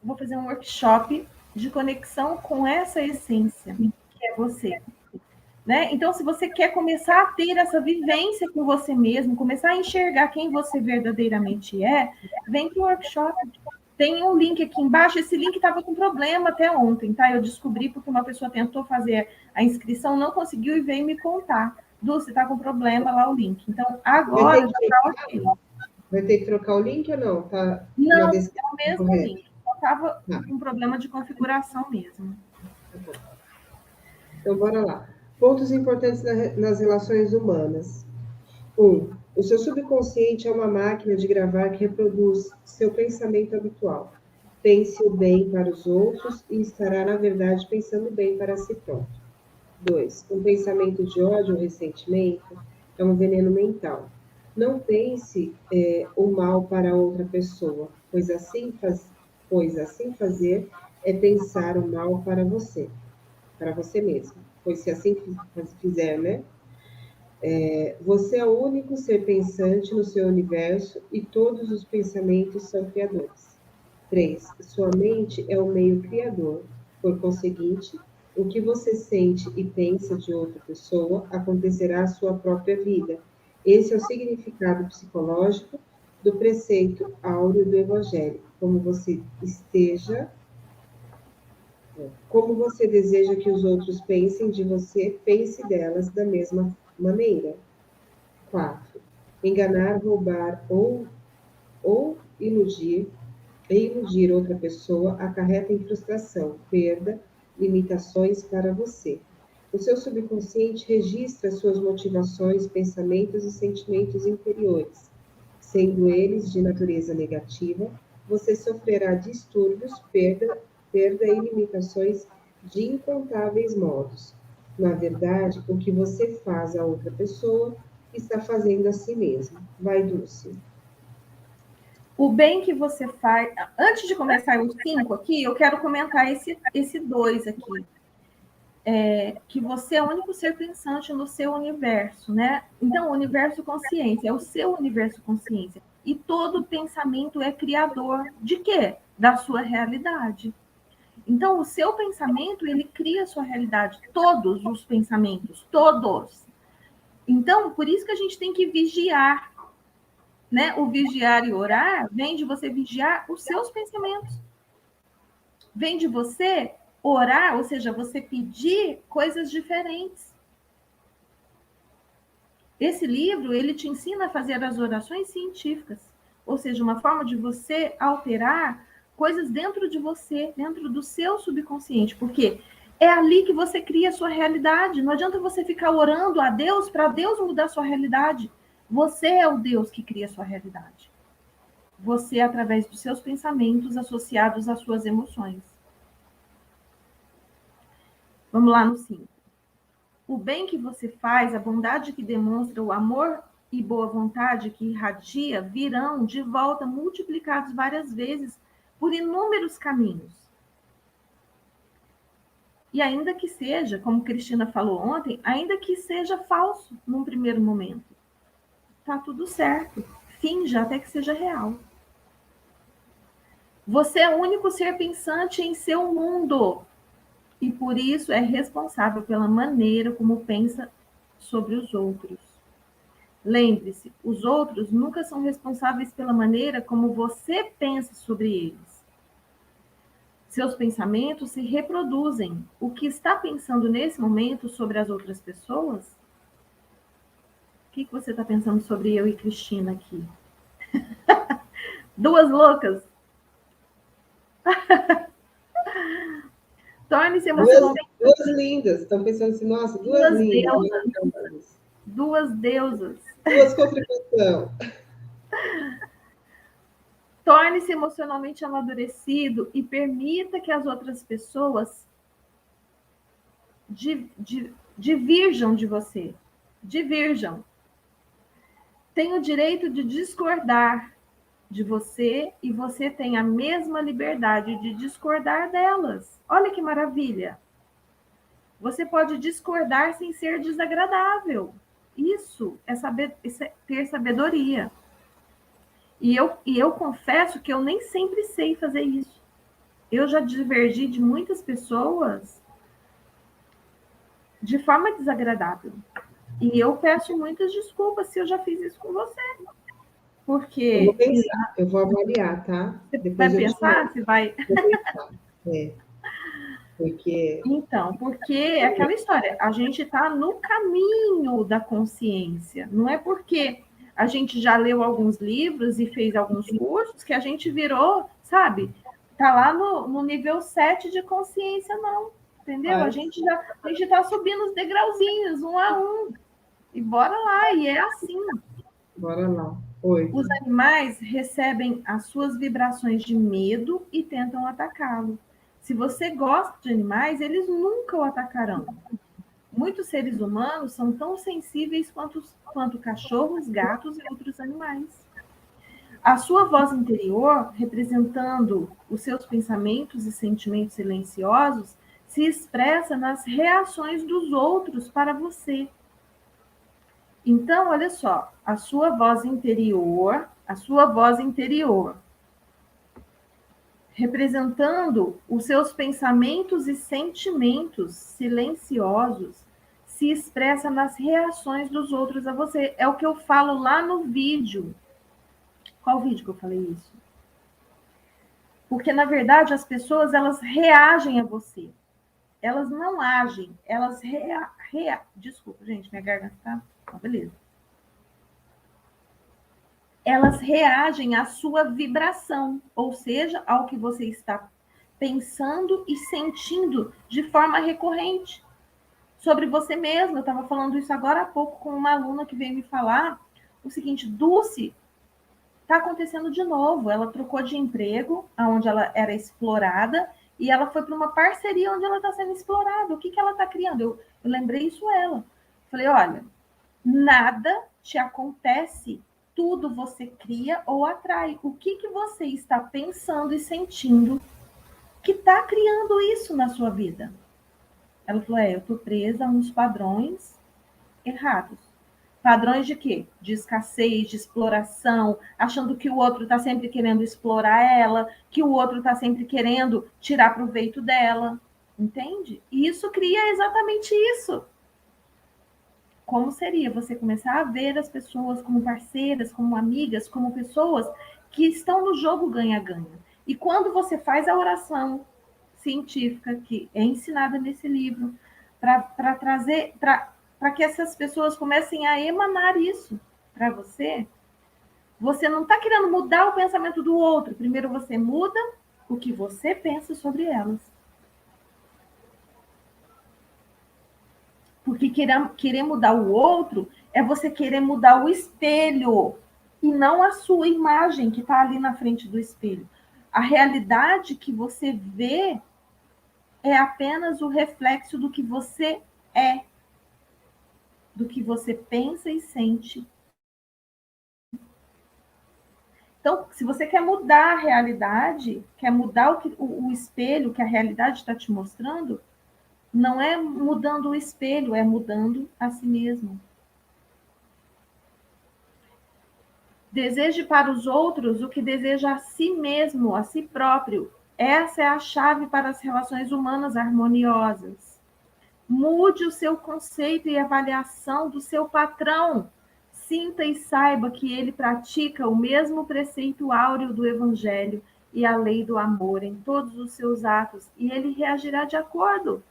vou fazer um workshop de conexão com essa essência, que é você. Né? Então, se você quer começar a ter essa vivência com você mesmo, começar a enxergar quem você verdadeiramente é, vem para o workshop. Tem um link aqui embaixo. Esse link estava com problema até ontem, tá? Eu descobri porque uma pessoa tentou fazer a inscrição, não conseguiu e veio me contar. Dulce, está com problema lá o link. Então, agora já está ok. Vai ter que trocar o link ou não? Tá na Não, é descrição o mesmo correta? link. Só estava Tá, com problema de configuração mesmo. Então, bora lá. Pontos importantes nas relações humanas. 1. O seu subconsciente é uma máquina de gravar que reproduz seu pensamento habitual. Pense o bem para os outros e estará, na verdade, pensando bem para si próprio. 2. Um pensamento de ódio ou ressentimento é um veneno mental. Não pense o mal para outra pessoa, pois assim fazer é pensar o mal para você mesmo. Pois se assim fizer, né? Você é o único ser pensante no seu universo e todos os pensamentos são criadores. 3. Sua mente é o meio criador. Por conseguinte, o que você sente e pensa de outra pessoa acontecerá à sua própria vida. Esse é o significado psicológico do preceito áureo do Evangelho. Como você deseja que os outros pensem de você, pense delas da mesma maneira. 4. Enganar, roubar ou iludir outra pessoa acarreta em frustração, perda, limitações para você. O seu subconsciente registra suas motivações, pensamentos e sentimentos interiores. Sendo eles de natureza negativa, você sofrerá distúrbios, perda e limitações de incontáveis modos. Na verdade, o que você faz a outra pessoa está fazendo a si mesmo. Vai, Dulce. O bem que você faz... Antes de começar os 5 aqui, eu quero comentar esse 2 aqui. Que você é o único ser pensante no seu universo, né? Então, o universo consciência é o seu universo consciência. E todo pensamento é criador de quê? Da sua realidade. Então, o seu pensamento, ele cria a sua realidade. Todos os pensamentos, todos. Então, por isso que a gente tem que vigiar, né? O vigiar e orar vem de você vigiar os seus pensamentos. Vem de você orar, ou seja, você pedir coisas diferentes. Esse livro, ele te ensina a fazer as orações científicas, ou seja, uma forma de você alterar coisas dentro de você, dentro do seu subconsciente, porque é ali que você cria a sua realidade. Não adianta você ficar orando a Deus para Deus mudar a sua realidade. Você é o Deus que cria a sua realidade. Você, através dos seus pensamentos associados às suas emoções. Vamos lá no 5. O bem que você faz, a bondade que demonstra, o amor e boa vontade que irradia, virão de volta multiplicados várias vezes por inúmeros caminhos. E ainda que seja, como Cristina falou ontem, ainda que seja falso num primeiro momento, tá tudo certo. Finja até que seja real. Você é o único ser pensante em seu mundo. E por isso é responsável pela maneira como pensa sobre os outros. Lembre-se, os outros nunca são responsáveis pela maneira como você pensa sobre eles. Seus pensamentos se reproduzem. O que está pensando nesse momento sobre as outras pessoas? O que você está pensando sobre eu e Cristina aqui? Duas loucas? Torne-se emocionalmente... Duas lindas. Estão pensando assim, nossa, duas lindas. Deusas. Duas deusas. Duas contribuições. Torne-se emocionalmente amadurecido e permita que as outras pessoas divirjam de você. Divirjam. Tem o direito de discordar de você e você tem a mesma liberdade de discordar delas. Olha que maravilha. Você pode discordar sem ser desagradável. Isso é ter sabedoria. E eu confesso que eu nem sempre sei fazer isso. Eu já divergi de muitas pessoas de forma desagradável. E eu peço muitas desculpas se eu já fiz isso com você. Porque... Eu vou pensar, eu vou avaliar, tá? Você depois vai pensar? Você vai... Vou pensar, Porque... Então, porque é aquela história, a gente está no caminho da consciência. Não é porque a gente já leu alguns livros e fez alguns cursos que a gente virou, sabe? Está lá no nível 7 de consciência, não. Entendeu? A gente está subindo os degrauzinhos, um a um. E bora lá, e é assim. Bora lá. Oi. Os animais recebem as suas vibrações de medo e tentam atacá-lo. Se você gosta de animais, eles nunca o atacarão. Muitos seres humanos são tão sensíveis quanto cachorros, gatos e outros animais. A sua voz interior, representando os seus pensamentos e sentimentos silenciosos, se expressa nas reações dos outros para você. Então, olha só, a sua voz interior, representando os seus pensamentos e sentimentos silenciosos, se expressa nas reações dos outros a você. É o que eu falo lá no vídeo. Qual vídeo que eu falei isso? Porque, na verdade, as pessoas, elas reagem a você. Elas não agem, elas Desculpa, gente, minha garganta tá... beleza. Elas reagem à sua vibração, ou seja, ao que você está pensando e sentindo de forma recorrente sobre você mesma. Eu estava falando isso agora há pouco com uma aluna que veio me falar o seguinte: Dulce, está acontecendo de novo. Ela trocou de emprego, onde ela era explorada, e ela foi para uma parceria onde ela está sendo explorada. O que ela está criando? Eu lembrei isso a ela. Falei, olha, nada te acontece, tudo você cria ou atrai. O que você está pensando e sentindo que está criando isso na sua vida? Ela falou, eu estou presa a uns padrões errados. Padrões de quê? De escassez, de exploração, achando que o outro está sempre querendo explorar ela, que o outro está sempre querendo tirar proveito dela. Entende? E isso cria exatamente isso. Como seria você começar a ver as pessoas como parceiras, como amigas, como pessoas que estão no jogo ganha-ganha. E quando você faz a oração científica, que é ensinada nesse livro, para trazer, para que essas pessoas comecem a emanar isso para você, você não está querendo mudar o pensamento do outro. Primeiro você muda o que você pensa sobre elas. Porque querer mudar o outro é você querer mudar o espelho e não a sua imagem que está ali na frente do espelho. A realidade que você vê é apenas o reflexo do que você é, do que você pensa e sente. Então, se você quer mudar a realidade, quer mudar o espelho que a realidade está te mostrando, não é mudando o espelho, é mudando a si mesmo. Deseje para os outros o que deseja a si mesmo, a si próprio. Essa é a chave para as relações humanas harmoniosas. Mude o seu conceito e avaliação do seu patrão. Sinta e saiba que ele pratica o mesmo preceito áureo do Evangelho e a lei do amor em todos os seus atos, e ele reagirá de acordo.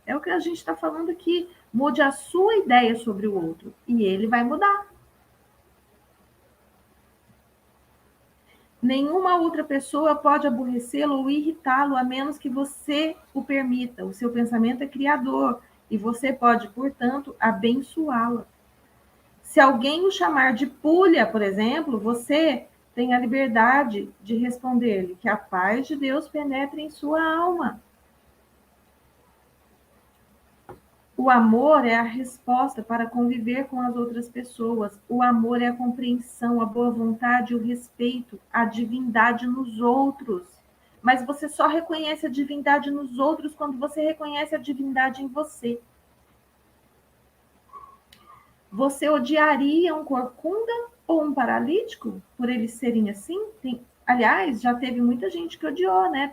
É o que a gente está falando aqui. Mude a sua ideia sobre o outro, e ele vai mudar. Nenhuma outra pessoa pode aborrecê-lo ou irritá-lo, a menos que você o permita. O seu pensamento é criador, e você pode, portanto, abençoá-la. Se alguém o chamar de pulha, por exemplo, você tem a liberdade de responder-lhe que a paz de Deus penetre em sua alma. O amor é a resposta para conviver com as outras pessoas. O amor é a compreensão, a boa vontade, o respeito, a divindade nos outros. Mas você só reconhece a divindade nos outros quando você reconhece a divindade em você. Você odiaria um corcunda ou um paralítico por eles serem assim? Aliás, já teve muita gente que odiou, né?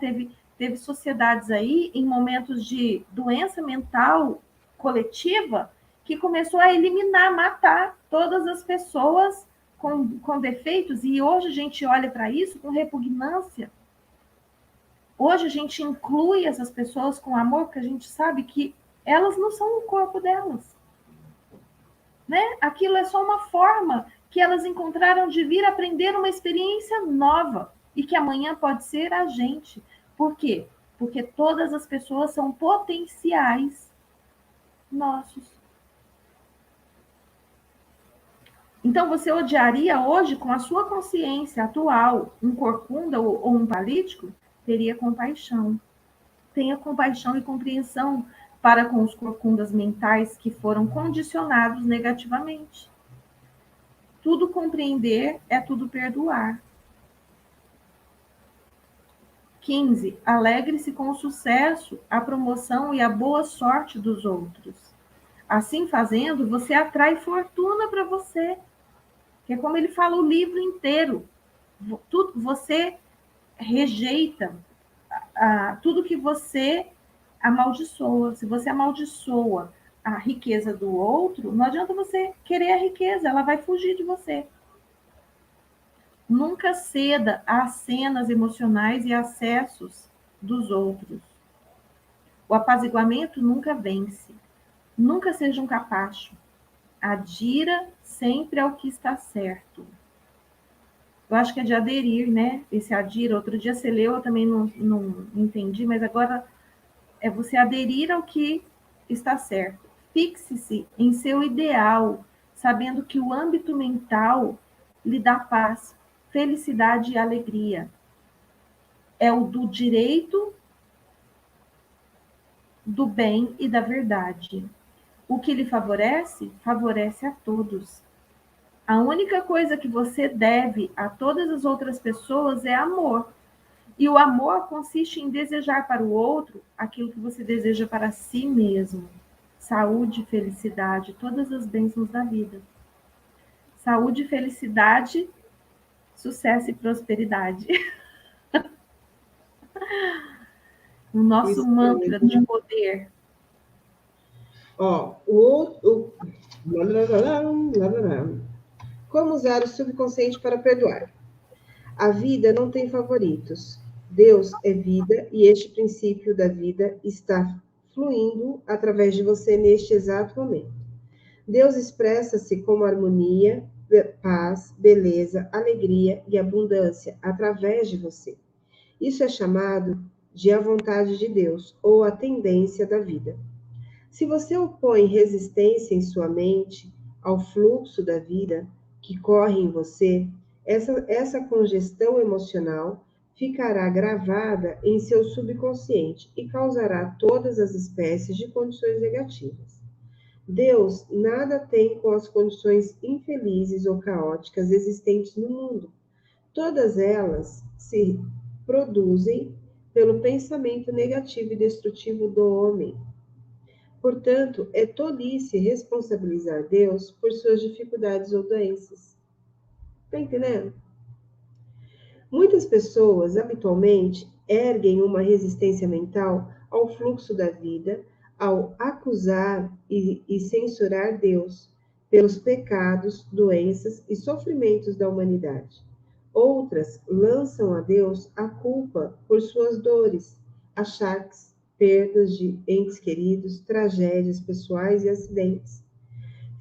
Teve sociedades aí em momentos de doença mental coletiva que começou a eliminar, matar todas as pessoas com defeitos, e hoje a gente olha para isso com repugnância. Hoje a gente inclui essas pessoas com amor, porque a gente sabe que elas não são o corpo delas. Né? Aquilo é só uma forma que elas encontraram de vir aprender uma experiência nova, e que amanhã pode ser a gente. Por quê? porque todas as pessoas são potenciais nossos. Então, você odiaria hoje, com a sua consciência atual, um corcunda ou um paralítico? Teria compaixão. Tenha compaixão e compreensão para com os corcundas mentais que foram condicionados negativamente. Tudo compreender é tudo perdoar. 15. Alegre-se com o sucesso, a promoção e a boa sorte dos outros. Assim fazendo, você atrai fortuna para você. Que é como ele fala o livro inteiro. Você rejeita tudo que você amaldiçoa. Se você amaldiçoa a riqueza do outro, não adianta você querer a riqueza, ela vai fugir de você. Nunca ceda às cenas emocionais e acessos dos outros. O apaziguamento nunca vence. Nunca seja um capacho. Adira sempre ao que está certo. Eu acho que é de aderir, né? Esse adira. Outro dia você leu, eu também não entendi, mas agora é você aderir ao que está certo. Fixe-se em seu ideal, sabendo que o âmbito mental lhe dá paz, felicidade e alegria. É o do direito, do bem e da verdade. O que lhe favorece, favorece a todos. A única coisa que você deve a todas as outras pessoas é amor. E o amor consiste em desejar para o outro aquilo que você deseja para si mesmo. Saúde, felicidade, todas as bênçãos da vida. Saúde, felicidade, sucesso e prosperidade. O nosso Isso mantra mesmo. de poder. Ó, como usar o subconsciente para perdoar? A vida não tem favoritos. Deus é vida e este princípio da vida está fluindo através de você neste exato momento. Deus expressa-se como harmonia, paz, beleza, alegria e abundância através de você. Isso é chamado de a vontade de Deus ou a tendência da vida. Se você opõe resistência em sua mente ao fluxo da vida que corre em você, essa congestão emocional ficará gravada em seu subconsciente e causará todas as espécies de condições negativas. Deus nada tem com as condições infelizes ou caóticas existentes no mundo. Todas elas se produzem pelo pensamento negativo e destrutivo do homem. Portanto, é tolice responsabilizar Deus por suas dificuldades ou doenças. Está entendendo? Muitas pessoas, habitualmente, erguem uma resistência mental ao fluxo da vida ao acusar e censurar Deus pelos pecados, doenças e sofrimentos da humanidade. Outras lançam a Deus a culpa por suas dores, achaques, perdas de entes queridos, tragédias pessoais e acidentes.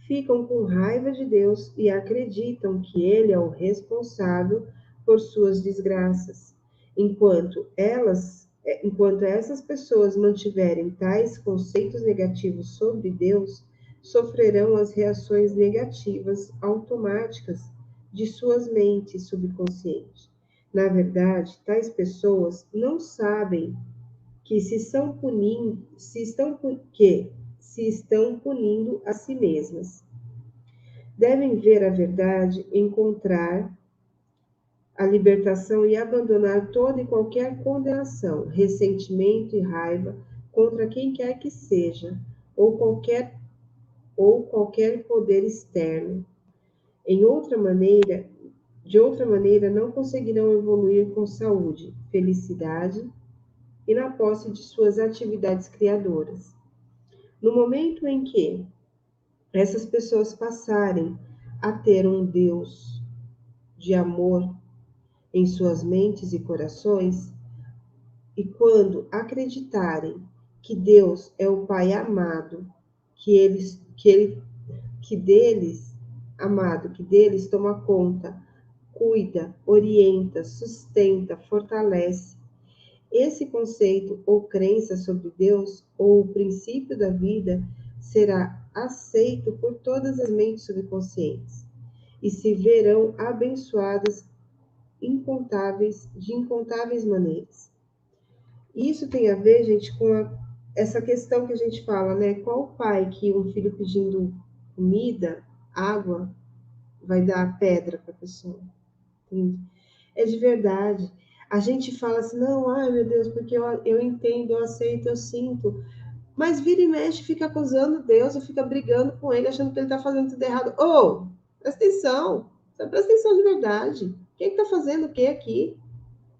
Ficam com raiva de Deus e acreditam que Ele é o responsável por suas desgraças. Enquanto essas pessoas mantiverem tais conceitos negativos sobre Deus, sofrerão as reações negativas automáticas de suas mentes subconscientes. Na verdade, tais pessoas não sabem que se estão punindo a si mesmas. Devem ver a verdade, encontrar a libertação e abandonar toda e qualquer condenação, ressentimento e raiva contra quem quer que seja, ou qualquer poder externo. De outra maneira, não conseguirão evoluir com saúde, felicidade e na posse de suas atividades criadoras. No momento em que essas pessoas passarem a ter um Deus de amor em suas mentes e corações, e quando acreditarem que Deus é o Pai amado, que deles toma conta, cuida, orienta, sustenta, fortalece, esse conceito ou crença sobre Deus ou o princípio da vida será aceito por todas as mentes subconscientes e se verão abençoadas de incontáveis maneiras. Isso tem a ver, gente, com essa questão que a gente fala, né? Qual pai que um filho pedindo comida, água, vai dar pedra para a pessoa? Entende? É de verdade. A gente fala assim, não, ai meu Deus, porque eu entendo, eu aceito, eu sinto. Mas vira e mexe, fica acusando Deus, ou fica brigando com ele, achando que ele está fazendo tudo errado. Ô, presta atenção. Presta atenção de verdade. Quem está fazendo o que aqui?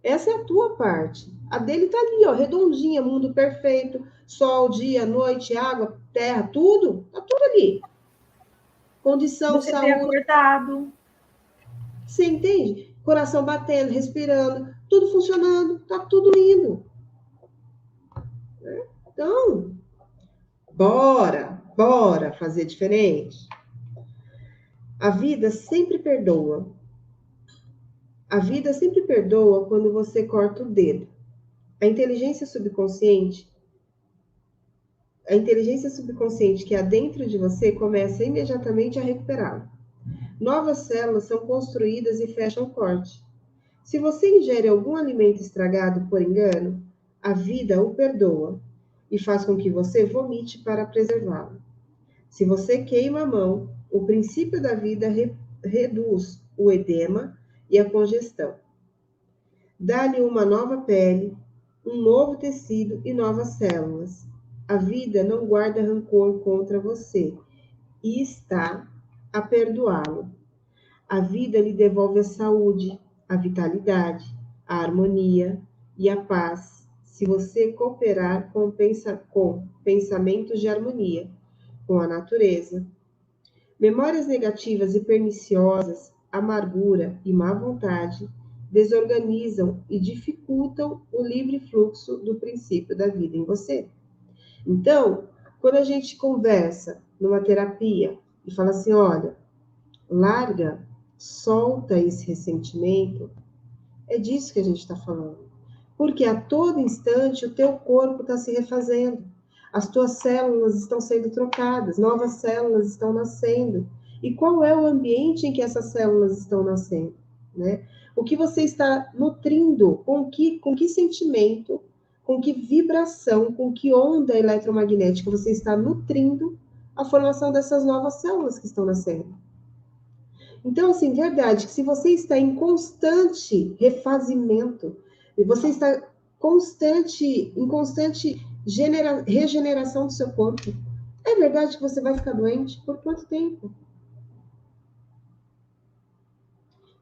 Essa é a tua parte. A dele tá ali, ó, redondinha, mundo perfeito, sol, dia, noite, água, terra, tudo, tá tudo ali. Condição, Você ter saúde. acordado. Você entende? Coração batendo, respirando, tudo funcionando, tá tudo indo. Então, bora fazer diferente. A vida sempre perdoa. A vida sempre perdoa quando você corta o dedo. A inteligência subconsciente que há dentro de você começa imediatamente a recuperá-lo. Novas células são construídas e fecham o corte. Se você ingere algum alimento estragado por engano, a vida o perdoa e faz com que você vomite para preservá-lo. Se você queima a mão, o princípio da vida reduz o edema e a congestão. Dá-lhe uma nova pele, um novo tecido e novas células. A vida não guarda rancor contra você e está a perdoá-lo. A vida lhe devolve a saúde, a vitalidade, a harmonia e a paz, se você cooperar com pensamentos de harmonia com a natureza. Memórias negativas e perniciosas, amargura e má vontade desorganizam e dificultam o livre fluxo do princípio da vida em você. Então, quando a gente conversa numa terapia e fala assim, olha, larga, solta esse ressentimento, é disso que a gente está falando. Porque a todo instante o teu corpo está se refazendo. As tuas células estão sendo trocadas, novas células estão nascendo. E qual é o ambiente em que essas células estão nascendo? Né? O que você está nutrindo, com que sentimento, com que vibração, com que onda eletromagnética você está nutrindo a formação dessas novas células que estão nascendo. Então, assim, verdade, que se você está em constante refazimento, e você está em constante regeneração do seu corpo, é verdade que você vai ficar doente? Por quanto tempo?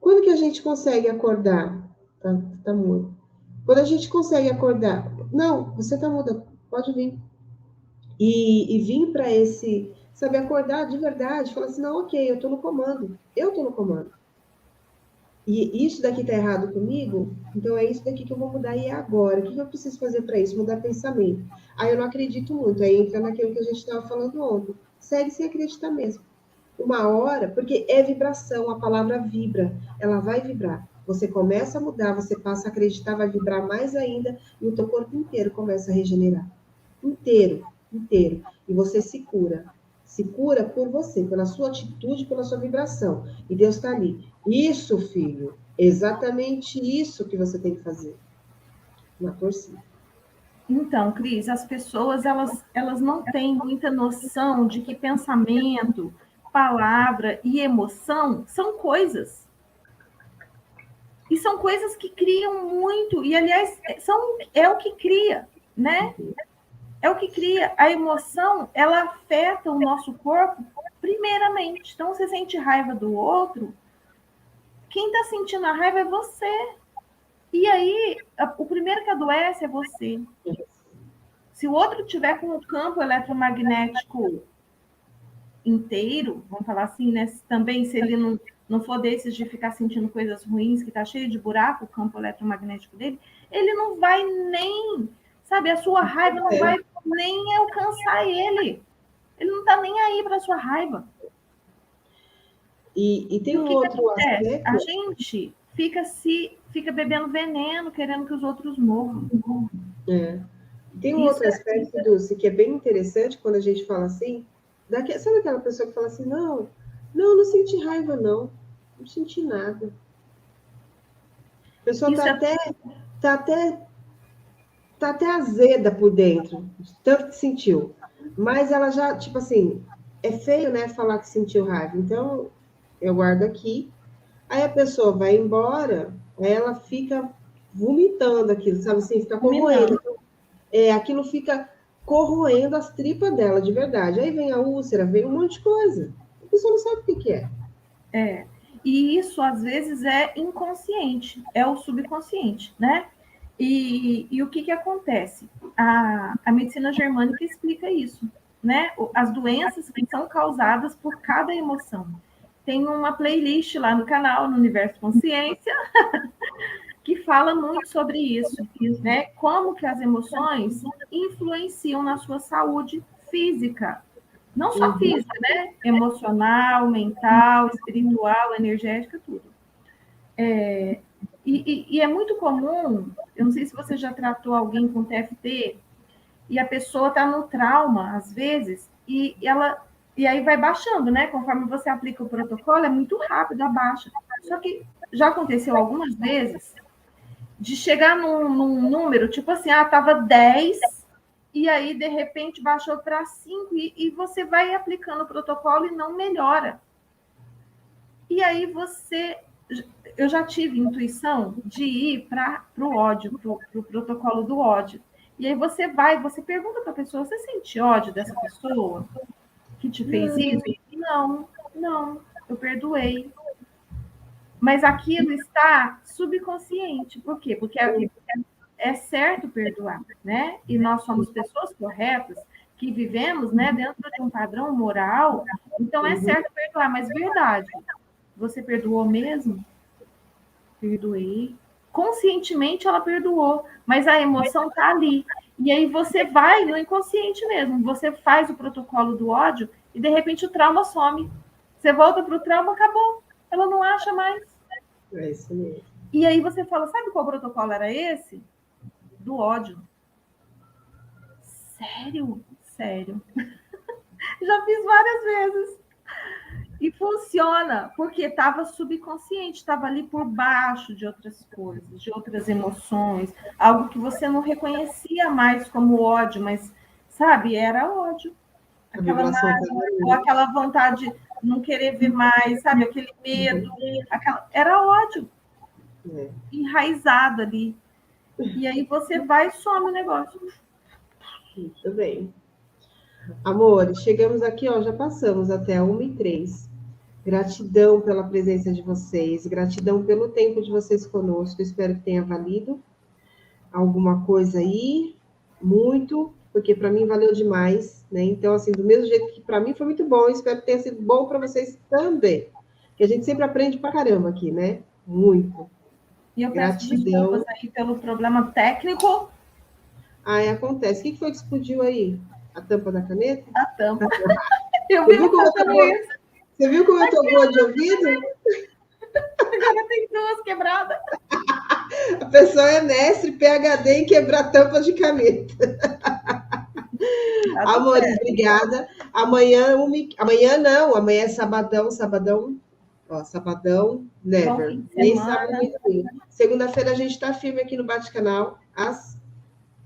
Quando que a gente consegue acordar? Tá mudo. Quando a gente consegue acordar, não, você tá muda, pode vir. E vir para esse, sabe, acordar de verdade, falar assim, não, ok, eu tô no comando. E isso daqui tá errado comigo, então é isso daqui que eu vou mudar e é agora. O que eu preciso fazer para isso? Mudar pensamento. Aí eu não acredito muito, aí entra naquilo que a gente estava falando ontem. Segue sem acreditar mesmo. Uma hora, porque é vibração, a palavra vibra, ela vai vibrar. Você começa a mudar, você passa a acreditar, vai vibrar mais ainda, e o teu corpo inteiro começa a regenerar. Inteiro. E você se cura. Se cura por você, pela sua atitude, pela sua vibração. E Deus está ali. Isso, filho, exatamente isso que você tem que fazer. Na torcida. Então, Cris, as pessoas elas não têm muita noção de que pensamento, palavra e emoção são coisas. E são coisas que criam muito, e aliás, é o que cria, né? É o que cria. A emoção, ela afeta o nosso corpo primeiramente. Então, você sente raiva do outro, quem está sentindo a raiva é você. E aí, o primeiro que adoece é você. Se o outro tiver com o campo eletromagnético inteiro, vamos falar assim, né? Também, se ele não for desses de ficar sentindo coisas ruins, que está cheio de buraco, o campo eletromagnético dele, ele não vai nem, sabe, a sua raiva não vai nem alcançar ele. Ele não está nem aí para a sua raiva. E tem um outro aspecto. A gente fica se fica bebendo veneno, querendo que os outros morram. É. Tem um outro aspecto, Dulce, que é bem interessante quando a gente fala assim, sabe aquela pessoa que fala assim, não senti raiva, não senti nada. A pessoa tá até azeda por dentro, tanto que sentiu. Mas ela já, tipo assim, é feio, né, falar que sentiu raiva. Então, eu guardo aqui. Aí a pessoa vai embora, aí ela fica vomitando aquilo, sabe assim, fica corroendo. Aquilo fica corroendo as tripas dela, de verdade. Aí vem a úlcera, vem um monte de coisa. A pessoa não sabe o que é. E isso, às vezes, é inconsciente, é o subconsciente, né? E o que acontece? A medicina germânica explica isso, né? As doenças que são causadas por cada emoção. Tem uma playlist lá no canal, no Universo Consciência, que fala muito sobre isso, né? Como que as emoções influenciam na sua saúde física. Não só física, né? Emocional, mental, espiritual, energética, tudo. E é muito comum, eu não sei se você já tratou alguém com TFT, e a pessoa está no trauma, às vezes, e aí vai baixando, né? Conforme você aplica o protocolo, é muito rápido, abaixa. Só que já aconteceu algumas vezes de chegar num número, tipo assim, estava 10, e aí, de repente, baixou para 5, e você vai aplicando o protocolo e não melhora. E aí eu já tive intuição de ir para o ódio, para o protocolo do ódio. E aí você pergunta para a pessoa, você sente ódio dessa pessoa que te fez isso? Não, eu perdoei. Mas aquilo está subconsciente. Por quê? Porque é certo perdoar, né? E nós somos pessoas corretas que vivemos, né, dentro de um padrão moral. Então é certo perdoar, mas verdade. Você perdoou mesmo? Perdoei. Conscientemente ela perdoou, mas a emoção está ali. E aí você vai no inconsciente mesmo. Você faz o protocolo do ódio e de repente o trauma some. Você volta para o trauma, acabou. Ela não acha mais. É isso mesmo. E aí você fala, sabe qual protocolo era esse? Do ódio. Sério? Sério. Já fiz várias vezes. E funciona, porque estava subconsciente, estava ali por baixo de outras coisas, de outras emoções, algo que você não reconhecia mais como ódio, mas, sabe, era ódio. Aquela mágoa, ou aquela vontade de não querer ver mais, sabe, aquele medo, era ódio. Enraizado ali. E aí você vai e some o negócio. Muito bem. Amores, chegamos aqui, ó, já passamos até 1h03. Gratidão pela presença de vocês, gratidão pelo tempo de vocês conosco. Espero que tenha valido alguma coisa aí, muito, porque para mim valeu demais, né? Então, assim, do mesmo jeito que para mim foi muito bom, espero que tenha sido bom para vocês também. Que a gente sempre aprende pra caramba aqui, né? Muito. E eu peço desculpas aí pelo problema técnico. Acontece. O que foi que explodiu aí? A tampa da caneta? A tampa. Eu vi isso. Você viu como eu tô boa de ouvido? Agora tem 2 quebradas. A pessoa é mestre, PhD em quebrar tampas de caneta. Amores, obrigada. Amanhã não, amanhã é sabadão. Ó, sabadão, never. Nem sábado, nem domingo. Segunda-feira a gente tá firme aqui no Bate-Canal, às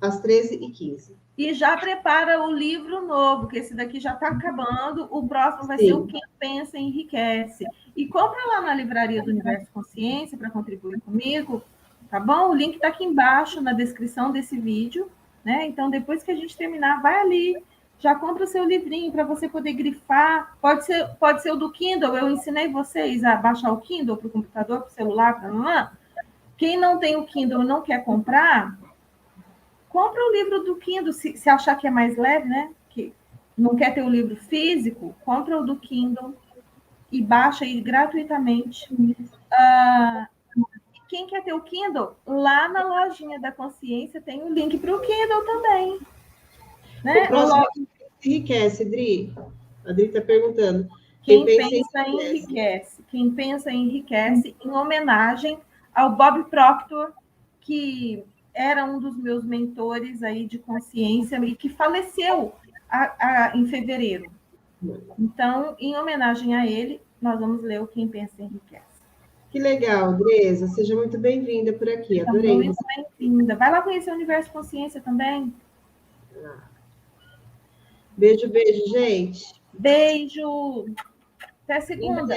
13h15. E já prepara o livro novo, que esse daqui já está acabando. O próximo vai ser o Quem Pensa Enriquece. E compra lá na livraria do Universo Consciência para contribuir comigo, tá bom? O link está aqui embaixo na descrição desse vídeo, né? Então, depois que a gente terminar, vai ali, já compra o seu livrinho para você poder grifar. Pode ser o do Kindle. Eu ensinei vocês a baixar o Kindle para o computador, para o celular, para lá. Quem não tem o Kindle e não quer comprar, compra o livro do Kindle, se achar que é mais leve, né? Que não quer ter o livro físico, compra o do Kindle e baixa aí gratuitamente. Quem quer ter o Kindle, lá na lojinha da Consciência tem o link para o Kindle também. Né? O próximo enriquece, Dri. A Dri está perguntando. Quem pensa enriquece. Quem pensa enriquece em homenagem ao Bob Proctor, que era um dos meus mentores aí de consciência e que faleceu em fevereiro. Então, em homenagem a ele, nós vamos ler o Quem Pensa Enriquece. Que legal, Dresa. Seja muito bem-vinda por aqui. Adorei. Muito bem-vinda. Vai lá conhecer o Universo Consciência também. Beijo, beijo, gente. Beijo. Até segunda.